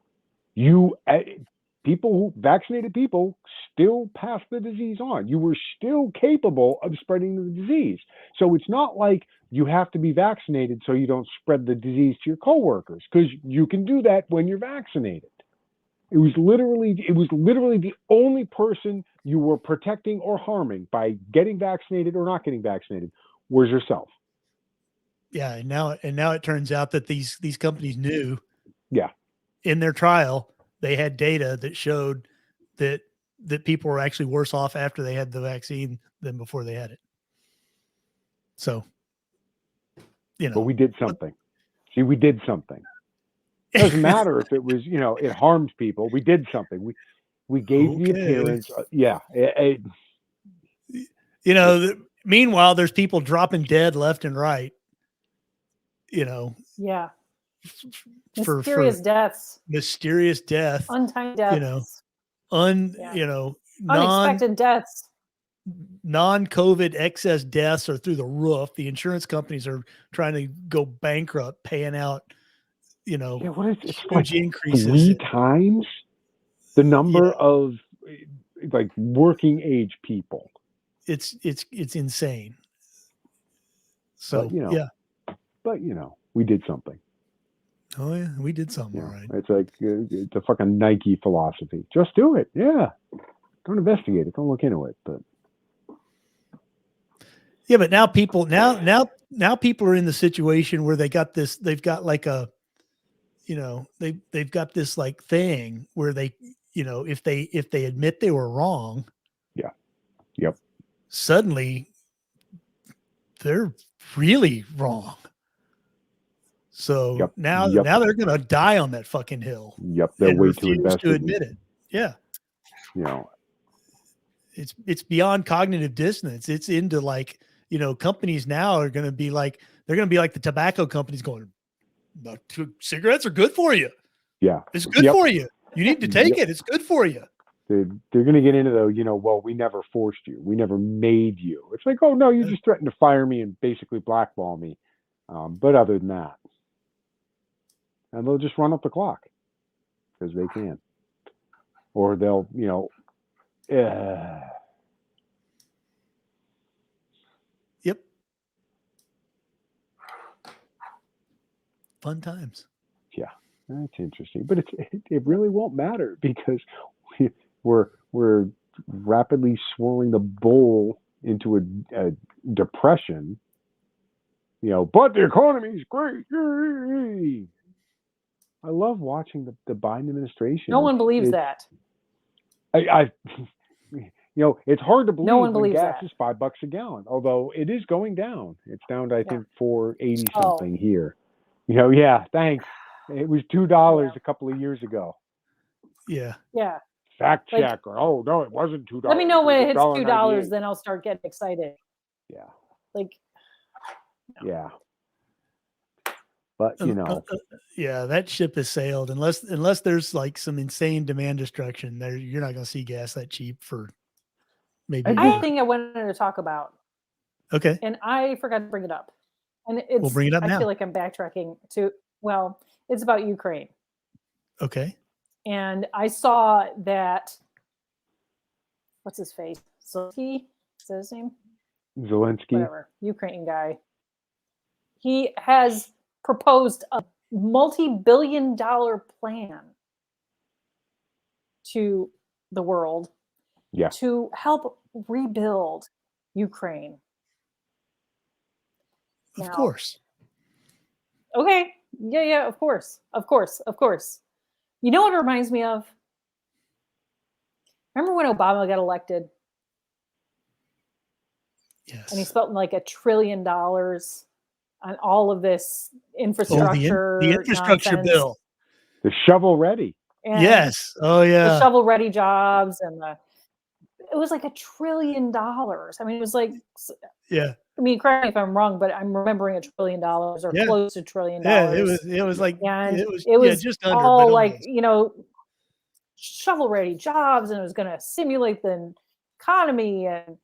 Vaccinated people still pass the disease on. You were still capable of spreading the disease. So it's not like you have to be vaccinated so you don't spread the disease to your coworkers, because you can do that when you're vaccinated. It was literally the only person you were protecting or harming by getting vaccinated or not getting vaccinated was yourself. Yeah, and now it turns out that these companies knew. Yeah. In their trial, they had data that showed that people were actually worse off after they had the vaccine than before they had it. So, but we did something. See, we did something. It doesn't matter if it was, it harmed people. We did something. We gave the appearance. Meanwhile, there's people dropping dead left and right. Yeah. Mysterious deaths. Mysterious death. Untimely deaths. Unexpected deaths. Non-COVID excess deaths are through the roof. The insurance companies are trying to go bankrupt, paying out, it's huge like increases. 3 times the number of like working age people. It's insane. So but we did something. Oh yeah, we did something. All right. It's like it's a fucking Nike philosophy. Just do it. Yeah. Don't investigate it. Don't look into it. But yeah, but now people people are in the situation where they got this. They've got like a, they've got this like thing where they, if they admit they were wrong. Yeah. Yep. Suddenly, they're really wrong. So now they're going to die on that fucking hill. Yep. They're way too invested to admit it. Yeah. It's beyond cognitive dissonance. It's into like, companies now are going to be like, they're going to be like the tobacco companies going, cigarettes are good for you. Yeah. It's good for you. You need to take it. It's good for you. They're going to get into well, we never forced you. We never made you. It's like, oh no, you just threatened to fire me and basically blackball me. But other than that, and they'll just run up the clock because they can, or they'll, Yep. Fun times. Yeah, that's interesting, but it really won't matter because we're rapidly swirling the bowl into a depression. But the economy is great. Yay! I love watching the Biden administration. No one believes that. It's hard to believe no one when believes gas that. is $5 a gallon, although it is going down. It's down to, I think, $4.80 something here. Yeah, thanks. It was $2 a couple of years ago. Yeah. Yeah. Fact checker. Oh, no, it wasn't $2. Let me know when it hits $2, then I'll start getting excited. Yeah. Like. Yeah. But you know, yeah, that ship has sailed unless there's like some insane demand destruction. There, you're not going to see gas that cheap for maybe. I have a thing I wanted to talk about. Okay, and I forgot to bring it up. And we'll bring it up I now. feel like I'm backtracking to. Well, it's about Ukraine. Okay. And I saw that. What's his face? Zelensky? Is that his name? Zelensky. Whatever. Ukraine guy. He has proposed a multi-billion-dollar plan to the world to help rebuild Ukraine. Of course. Okay. Yeah, of course. You know what it reminds me of? Remember when Obama got elected? Yes. And he spent like $1 trillion on all of this infrastructure. The infrastructure nonsense. bill. The shovel ready. And yes. Oh yeah. The shovel ready jobs and it was like $1 trillion. I mean, it was like, yeah. I mean, correct me if I'm wrong, but I'm remembering $1 trillion or close to $1 trillion. Yeah, it was like, and it was just under, all but like, almost. Shovel ready jobs, and it was going to simulate the economy, and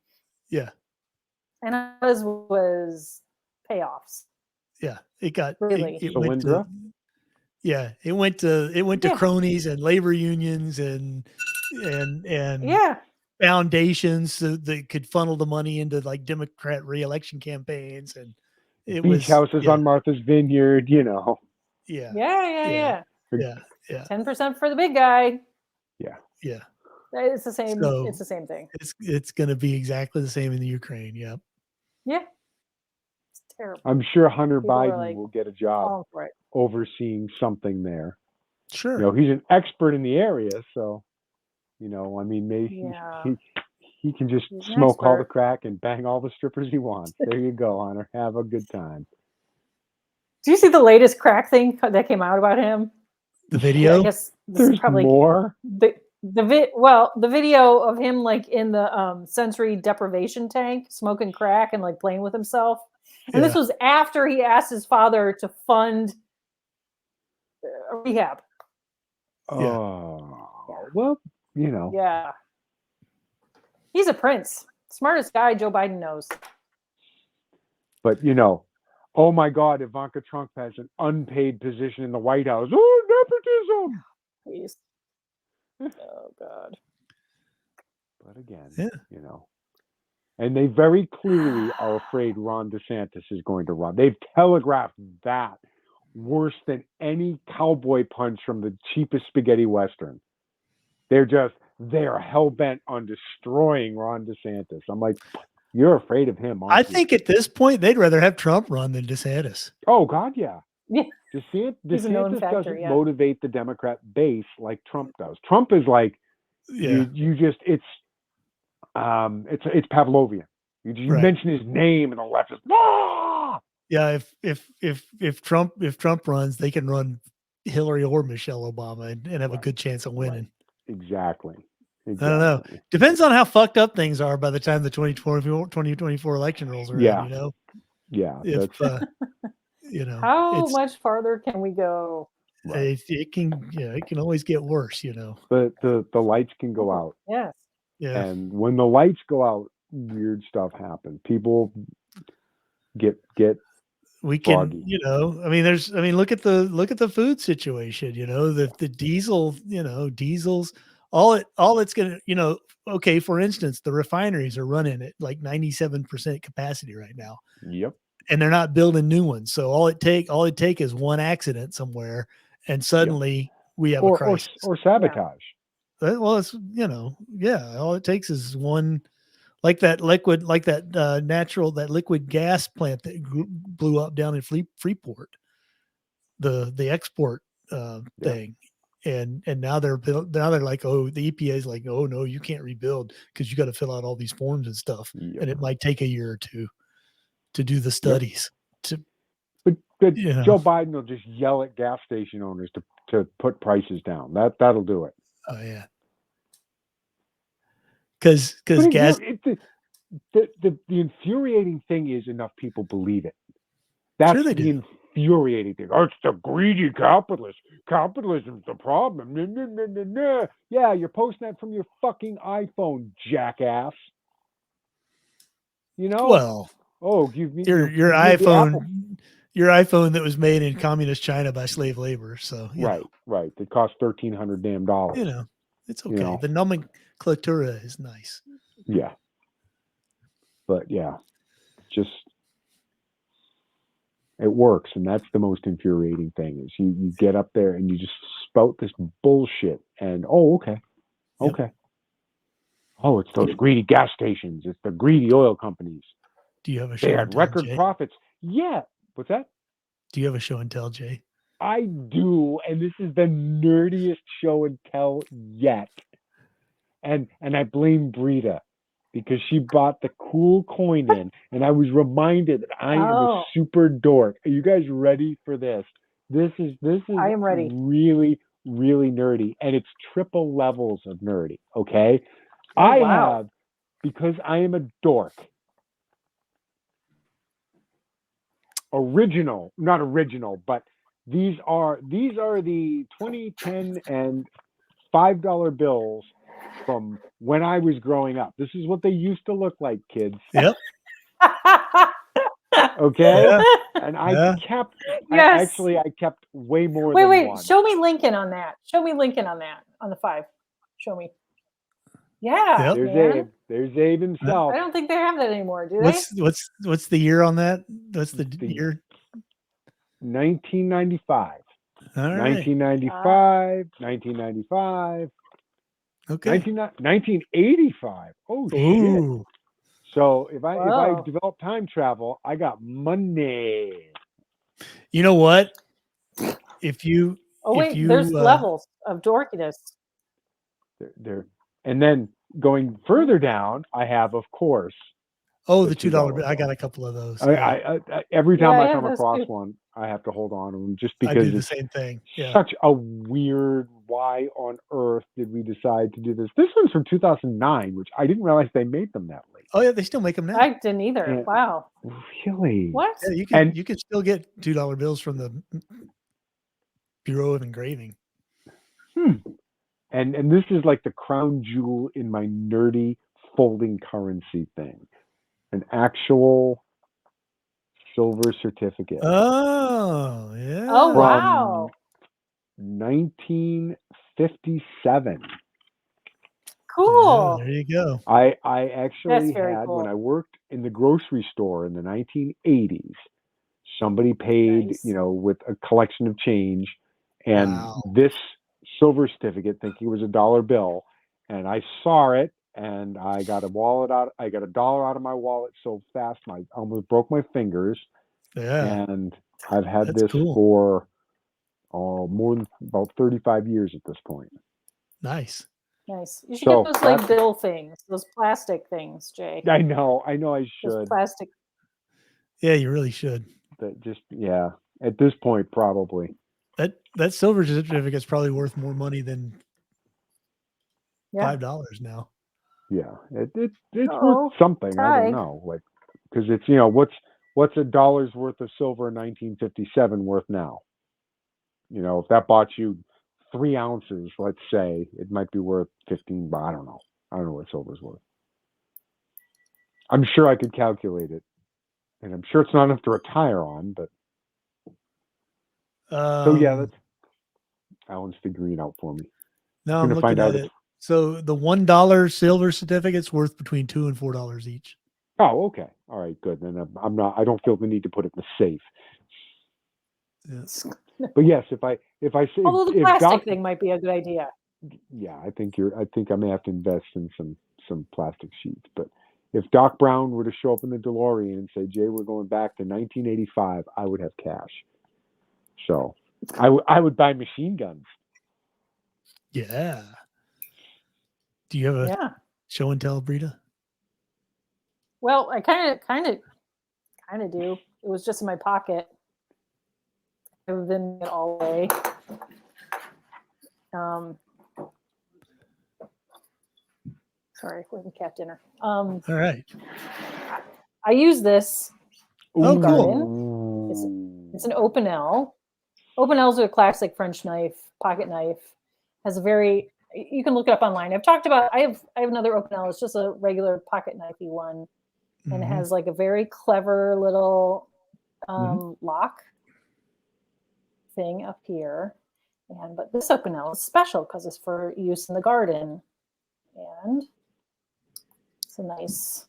was payoffs. Yeah, it got really. It went to, it went to cronies and labor unions and foundations so they could funnel the money into like Democrat re-election campaigns, and it beach was houses on Martha's Vineyard. Yeah. 10% for the big guy. Yeah. It's the same. So it's the same thing. It's going to be exactly the same in the Ukraine. Yep. Yeah. It's terrible. I'm sure Hunter Biden will get a job overseeing something there. Sure. He's an expert in the area, so I mean, maybe he can just smoke all the crack and bang all the strippers he wants. There you go, Hunter. Have a good time. Do you see the latest crack thing that came out about him? The video? I guess there's probably more. The video of him like in the sensory deprivation tank smoking crack and like playing with himself. And this was after he asked his father to fund a rehab. Well, Yeah. He's a prince. Smartest guy Joe Biden knows. But oh my God, Ivanka Trump has an unpaid position in the White House. Oh, nepotism. Please. Oh God. But again, and they very clearly are afraid Ron DeSantis is going to run. They've telegraphed that worse than any cowboy punch from the cheapest spaghetti western. They're hell-bent on destroying Ron DeSantis. I'm like, you're afraid of him, aren't you? I think at this point they'd rather have Trump run than DeSantis. Oh God, yeah. Yeah. DeSantis doesn't motivate the Democrat base like Trump does. Trump is like, it's Pavlovian. You mention his name and the left is Yeah, if Trump runs, they can run Hillary or Michelle Obama and have a good chance of winning. Exactly. I don't know. Depends on how fucked up things are by the time the 2024 election rolls around. Yeah. If how much farther can we go? It can always get worse. The lights can go out. Yes. Yeah. And when the lights go out, weird stuff happens. People get we foggy. can look at the food situation. The diesel. Diesels. All it's gonna. Okay. For instance, the refineries are running at like 97% capacity right now. Yep. And they're not building new ones. So all it take is one accident somewhere, and suddenly we have a crisis or sabotage. Well, it's all it takes is one, like that liquid gas plant that blew up down in Freeport, the export thing, and now they're like, oh, the EPA is like, oh no, you can't rebuild because you got to fill out all these forms and stuff, and it might take a year or two to do the studies. But Joe Biden will just yell at gas station owners to put prices down. That'll do it. Oh yeah. Because gas. The infuriating thing is enough people believe it. That's sure they the do. infuriating thing. Oh, it's the greedy capitalists. Capitalism's the problem. Nah, nah, nah, nah, nah. Yeah, you're posting that from your fucking iPhone, jackass. You know? Well, give me your iPhone that was made in communist China by slave labor. So right. They cost $1,300 damn dollars. It's okay. The nomenclatura is nice. Yeah. But yeah, just it works, and that's the most infuriating thing is you get up there and you just spout this bullshit, and okay. Oh, it's those greedy gas stations. It's the greedy oil companies. Do you have a show? They had record profits. Yeah. What's that? Do you have a show and tell, Jay? I do, and this is the nerdiest show and tell yet. And I blame Brita because she bought the cool coin in, and I was reminded that I am a super dork. Are you guys ready for this? This is I am ready. Really, really nerdy, and it's triple levels of nerdy. Okay, have, because I am a dork. Not original, but these are the 20, 10, and $5 bills from when I was growing up. This is what they used to look like, kids. Yep. Okay. Yeah. And I kept. Yes. I kept way more. Wait. One. Show me Lincoln on that. On the 5. Show me. Yeah. Yep. There's Abe himself. I don't think they have that anymore, do they? What's the year on that? What's the year? 1995. All right. 1995. Okay. 1985. Oh shit. So if I develop time travel, I got money. You know what? There's levels of dorkiness. There. And then going further down, I have, of course. The $2. I got a couple of those. I every time I come across one, I have to hold on to them just because I do the same thing. Yeah. Such a weird. Why on earth did we decide to do this? This one's from 2009, which I didn't realize they made them that late. Oh yeah, they still make them now. I didn't either. Yeah. Wow. Really? What? Yeah, you can still get $2 bills from the Bureau of Engraving. And this is like the crown jewel in my nerdy folding currency thing. An actual silver certificate. Oh, yeah. Oh, wow. 1957. Cool. Yeah, there you go. I actually had, cool. when I worked in the grocery store in the 1980s, somebody paid, with a collection of change, and this silver certificate, thinking it was a dollar bill, and I saw it, and I got a $1 out of my wallet so fast I almost broke my fingers. Yeah. And I've had this for more than about 35 years at this point. Nice. You should get those bill things, those plastic things, Jay. I know I should. Those plastic. Yeah, you really should. At this point, probably. That silver certificate is probably worth more money than $5 now. Yeah, it's worth something. I don't know, because it's what's $1 worth of silver in 1957 worth now? If that bought you 3 ounces, let's say, it might be worth 15. But I don't know. I don't know what silver's worth. I'm sure I could calculate it, and I'm sure it's not enough to retire on. But that's Alan's figuring out for me. No, I'm looking at it. So the $1 silver certificate's worth between $2 and $4 each. Oh, okay. All right, good. Then I'm not. I don't feel the need to put it in the safe. Yes. But yes, if I say, although the plastic thing might be a good idea. Yeah, I think I may have to invest in some plastic sheets. But if Doc Brown were to show up in the DeLorean and say, "Jay, we're going back to 1985," I would have cash. So I would buy machine guns. Yeah. Do you have a show and tell, Brita? Well, I kind of do. It was just in my pocket. I've been it all day. Sorry, we're having cat dinner. All right. I use this. Oh, cool. It's an Opinel. Opinels are a classic French knife, pocket knife. Has a very, you can look it up online. I have another Opinel. It's just a regular pocket knifey one. And it has like a very clever little lock thing up here. But this Opinel is special because it's for use in the garden. And it's a nice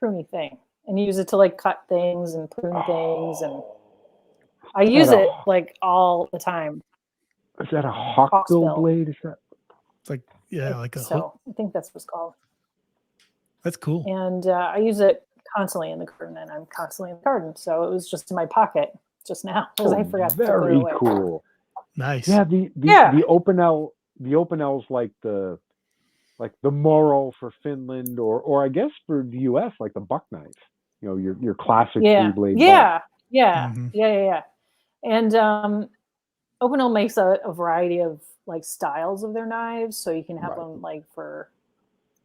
pruny thing. And you use it to like cut things and prune things. And I use it like all the time. Is that a hawkbill blade? Is that? It's like, yeah, like a so hook. I think that's what's called. That's cool. And I use it constantly in the garden, and I'm constantly in the garden. So it was just in my pocket just now because I forgot to put it away. Very cool. Nice. Yeah, the Opinel's like the Morrow for Finland, or I guess for the US, like the buck knife. You know, your classic 3-blade. Yeah. And Opinel makes a variety of like styles of their knives, so you can have them like for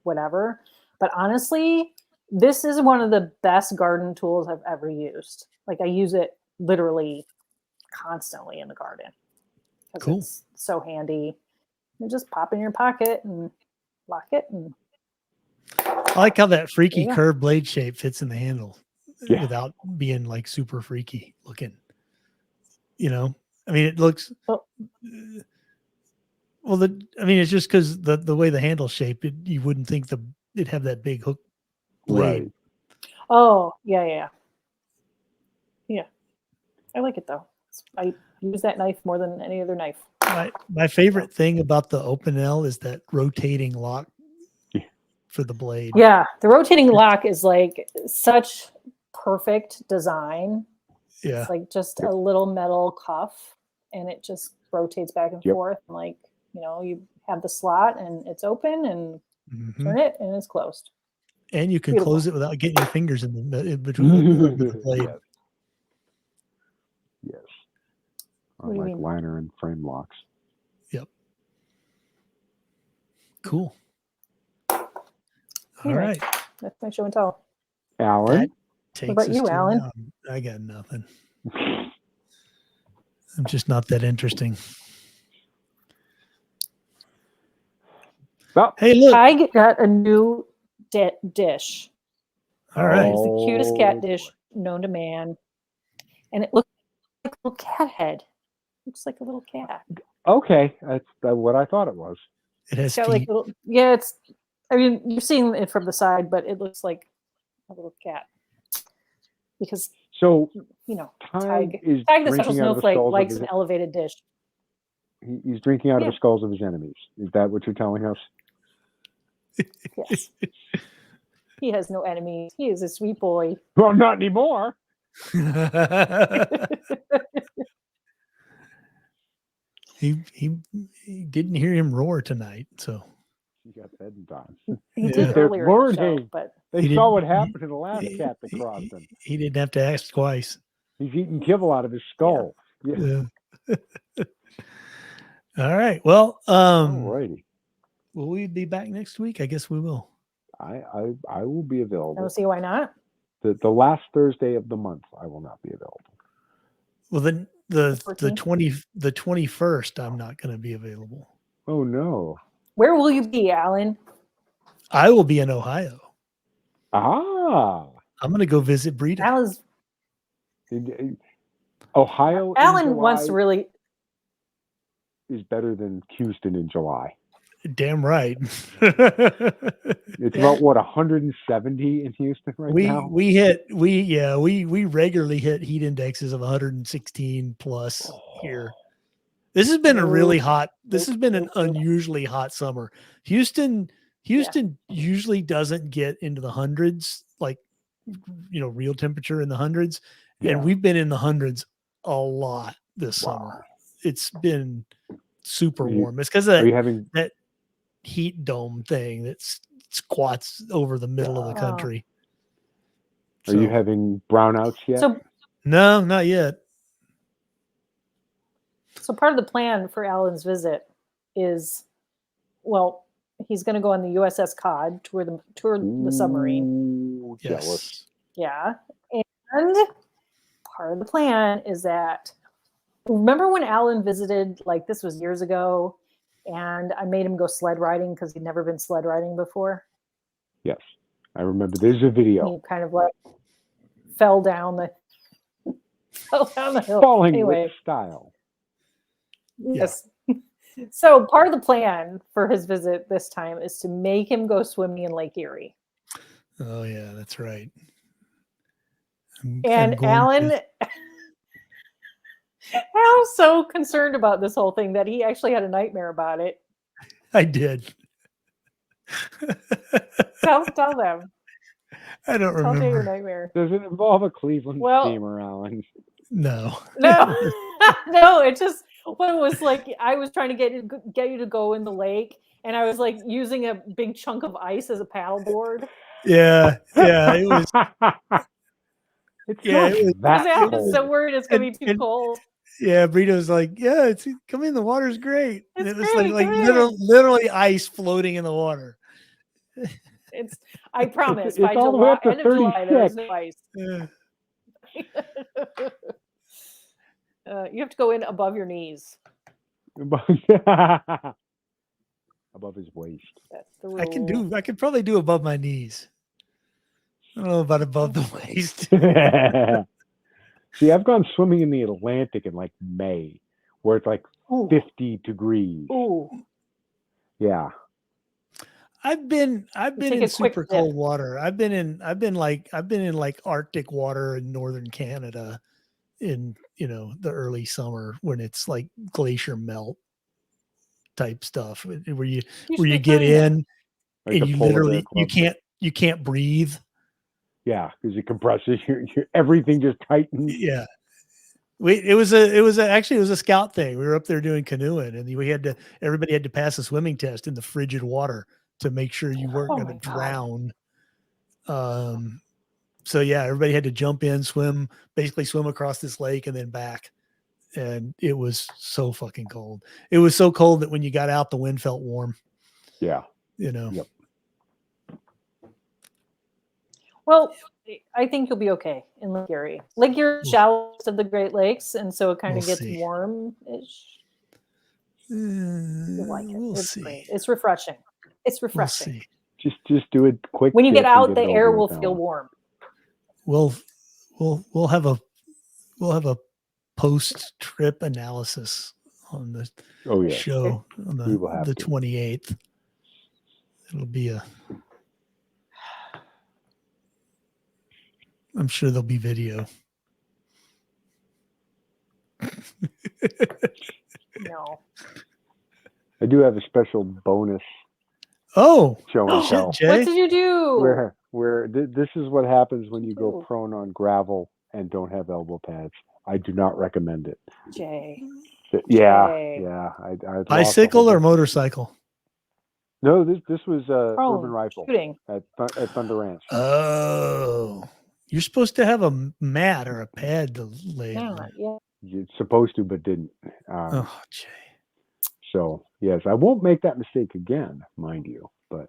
whatever. But honestly, this is one of the best garden tools I've ever used. Like I use it literally constantly in the garden. Cool. It's so handy. You just pop in your pocket and lock it. And I like how that freaky curved blade shape fits in the handle without being like super freaky looking. You know, I mean, it looks it's just because the way the handle shape, you wouldn't think it'd have that big hook blade. Right. Oh, yeah. I like it though. I use that knife more than any other knife. My favorite thing about the Opinel is that rotating lock for the blade. Yeah, the rotating lock is like such perfect design. Yeah. It's like just a little metal cuff, and it just rotates back and forth. And like, you know, you have the slot and it's open, and turn it and it's closed. And you can close it without getting your fingers in between the blade. Yes. Like liner and frame locks. Yep. Cool. Anyway, all right. That's my show and tell. Alan? What about you, Alan? I got nothing. I'm just not that interesting. Well, hey, look. I got a new dish. All right. It's the cutest cat dish known to man. And it looks like a little cat head. Looks like a little cat. Okay. That's what I thought it was. It has got feet. like you're seeing it from the side, but it looks like a little cat. Because, so, you know, Tig the special snowflake likes an elevated dish. He's drinking out of the skulls of his enemies. Is that what you're telling us? Yes. He has no enemies. He is a sweet boy. Well, not anymore. He didn't hear him roar tonight, so he got fed in time. He did earlier in the show, but they saw what happened to the last cat that crossed him. He didn't have to ask twice. He's eating kibble out of his skull. Yeah. All right. Well, alrighty. Will we be back next week? I guess we will. I will be available. I don't see why not. The last Thursday of the month, I will not be available. Well, then the 21st, I'm not going to be available. Oh no! Where will you be, Alan? I will be in Ohio. Ah! I'm going to go visit Brita. Alan's Ohio. Alan wants to really is better than Houston in July. Damn right. It's about 170 in Houston now. We regularly hit heat indexes of 116 plus here. This has been this has been an unusually hot summer. Houston usually doesn't get into the hundreds, like, you know, real temperature in the hundreds. Yeah. And we've been in the hundreds a lot this summer. It's been super warm. It's because of that heat dome thing that squats over the middle of the country. Are you having brownouts yet? No, not yet. So part of the plan for Alan's visit is, well, he's going to go on the USS Cod, tour the submarine. Jealous. Yeah. And part of the plan is that, remember when Alan visited, like this was years ago, and I made him go sled riding because he'd never been sled riding before? Yes, I remember. There's a video. He kind of like fell down the hill. Falling Anyway. with style. Yes. So part of the plan for his visit this time is to make him go swimming in Lake Erie. Oh yeah, that's right. And Alan was so concerned about this whole thing that he actually had a nightmare about it. I did. Tell them. I don't remember. Tell me your nightmare. Does it involve a Cleveland steamer, Alan? No. No. No, it just, when it was like, I was trying to get you to go in the lake, and I was like using a big chunk of ice as a paddleboard. Yeah, it was. It was so worried it's gonna be too cold. Yeah, Brito's like, yeah, come in, the water's great. It's it was great, like literally ice floating in the water. I promise, it's by all the way July, up to end of July, there's 36. no ice. Yeah. You have to go in above your knees. Above his waist. That's the rule. I could probably do above my knees. I don't know about above the waist. See, I've gone swimming in the Atlantic in like May, where it's like 50 degrees. Ooh. Yeah. I've been in super cold water. I've been in like Arctic water in northern Canada in, the early summer when it's like glacier melt type stuff where you get in like and you literally you can't breathe. Yeah, because it compresses your everything just tightens. Yeah. It was a scout thing. We were up there doing canoeing, and everybody had to pass a swimming test in the frigid water to make sure you weren't going to drown. So yeah, everybody had to jump in, swim across this lake and then back. And it was so fucking cold. It was so cold that when you got out, the wind felt warm. Yeah. Yep. Well, I think you'll be okay in Lake Erie. Lake Erie is the shallowest of the Great Lakes, and so it kind of gets warm-ish. You like it. It's great. It's refreshing. It's refreshing. Just do it quick. When you get out, the air will feel warm. We'll have a post-trip analysis on the show on the 28th. It'll be I'm sure there'll be video. No. I do have a special bonus. Oh, show and tell. Jay. What did you do? Where this is what happens when you go prone on gravel and don't have elbow pads. I do not recommend it. Jay. Yeah. I bicycle or motorcycle? No, this was urban rifle shooting at Thunder Ranch. Oh, you're supposed to have a mat or a pad to lay on. Yeah. You're supposed to, but didn't. Jay. So yes, I won't make that mistake again, mind you. But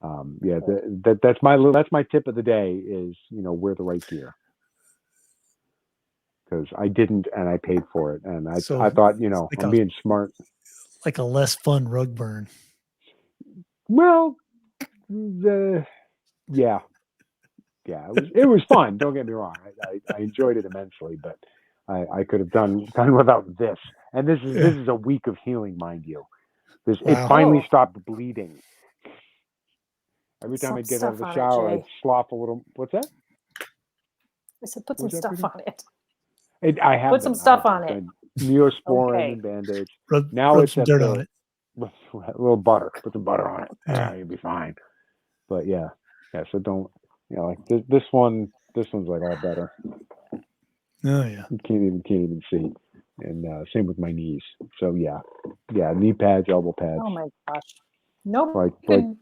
that's my tip of the day is wear the right gear, because I didn't and I paid for it, and I thought I'm being smart. Like a less fun rug burn. Well, it was fun. Don't get me wrong. I enjoyed it immensely, but I could have done without this. And this is a week of healing, mind you. It finally stopped bleeding. Every time I get out of the shower, I'd slough a little. What's that? I said, put some stuff on it. I have put some stuff on it. Neosporin and Band-Aids. Now it's some dirt on it. A little butter. Put some butter on it. Yeah, you'll be fine. But yeah. So don't like this one's like all better. Oh yeah. You can't even see. And same with my knees. So yeah, knee pads, elbow pads. Oh my gosh. Nope. Like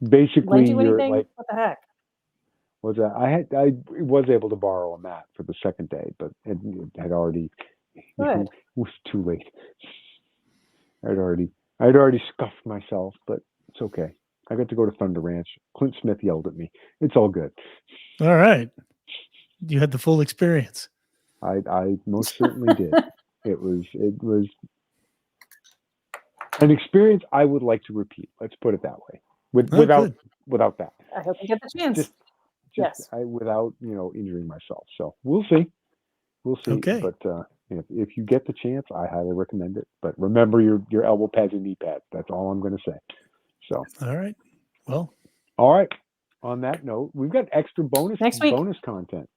basically you're like, what the heck? Was that I was able to borrow a mat for the second day, but it had already it was too late. I'd already scuffed myself, but it's okay. I got to go to Thunder Ranch. Clint Smith yelled at me. It's all good. All right. You had the full experience. I most certainly did. It was an experience I would like to repeat. Let's put it that way. Without that. I hope you get the chance. Just Yes. without injuring myself. So we'll see. Okay. But if you get the chance, I highly recommend it. But remember your elbow pads and knee pads. That's all I'm going to say. So. All right. Well. All right. On that note, we've got extra bonus content.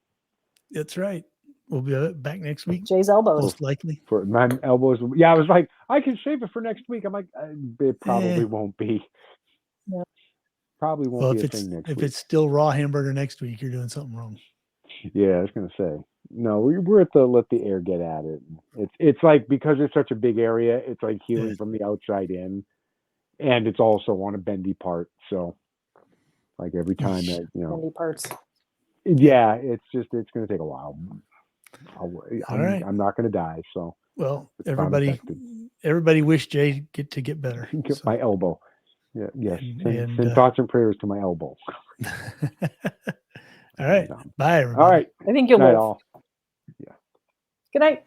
That's right. We'll be back next week. Jay's elbows. Most likely. For my elbows. Yeah, I was like, I can save it for next week. I'm like, it probably won't be. Yeah. Probably won't be a thing next week. If it's still raw hamburger next week, you're doing something wrong. Yeah, I was going to say. No, we're at the let the air get at it. It's like, because it's such a big area, it's like healing from the outside in. And it's also on a bendy part. So, like every time that, bendy parts. Yeah, it's going to take a while. I'm not going to die. So, well, everybody wish Jay get better. Get my elbow. Yeah, yes. Send thoughts and prayers to my elbow. All right. Bye, everybody. All right. I think you'll live. All. Yeah. Good night.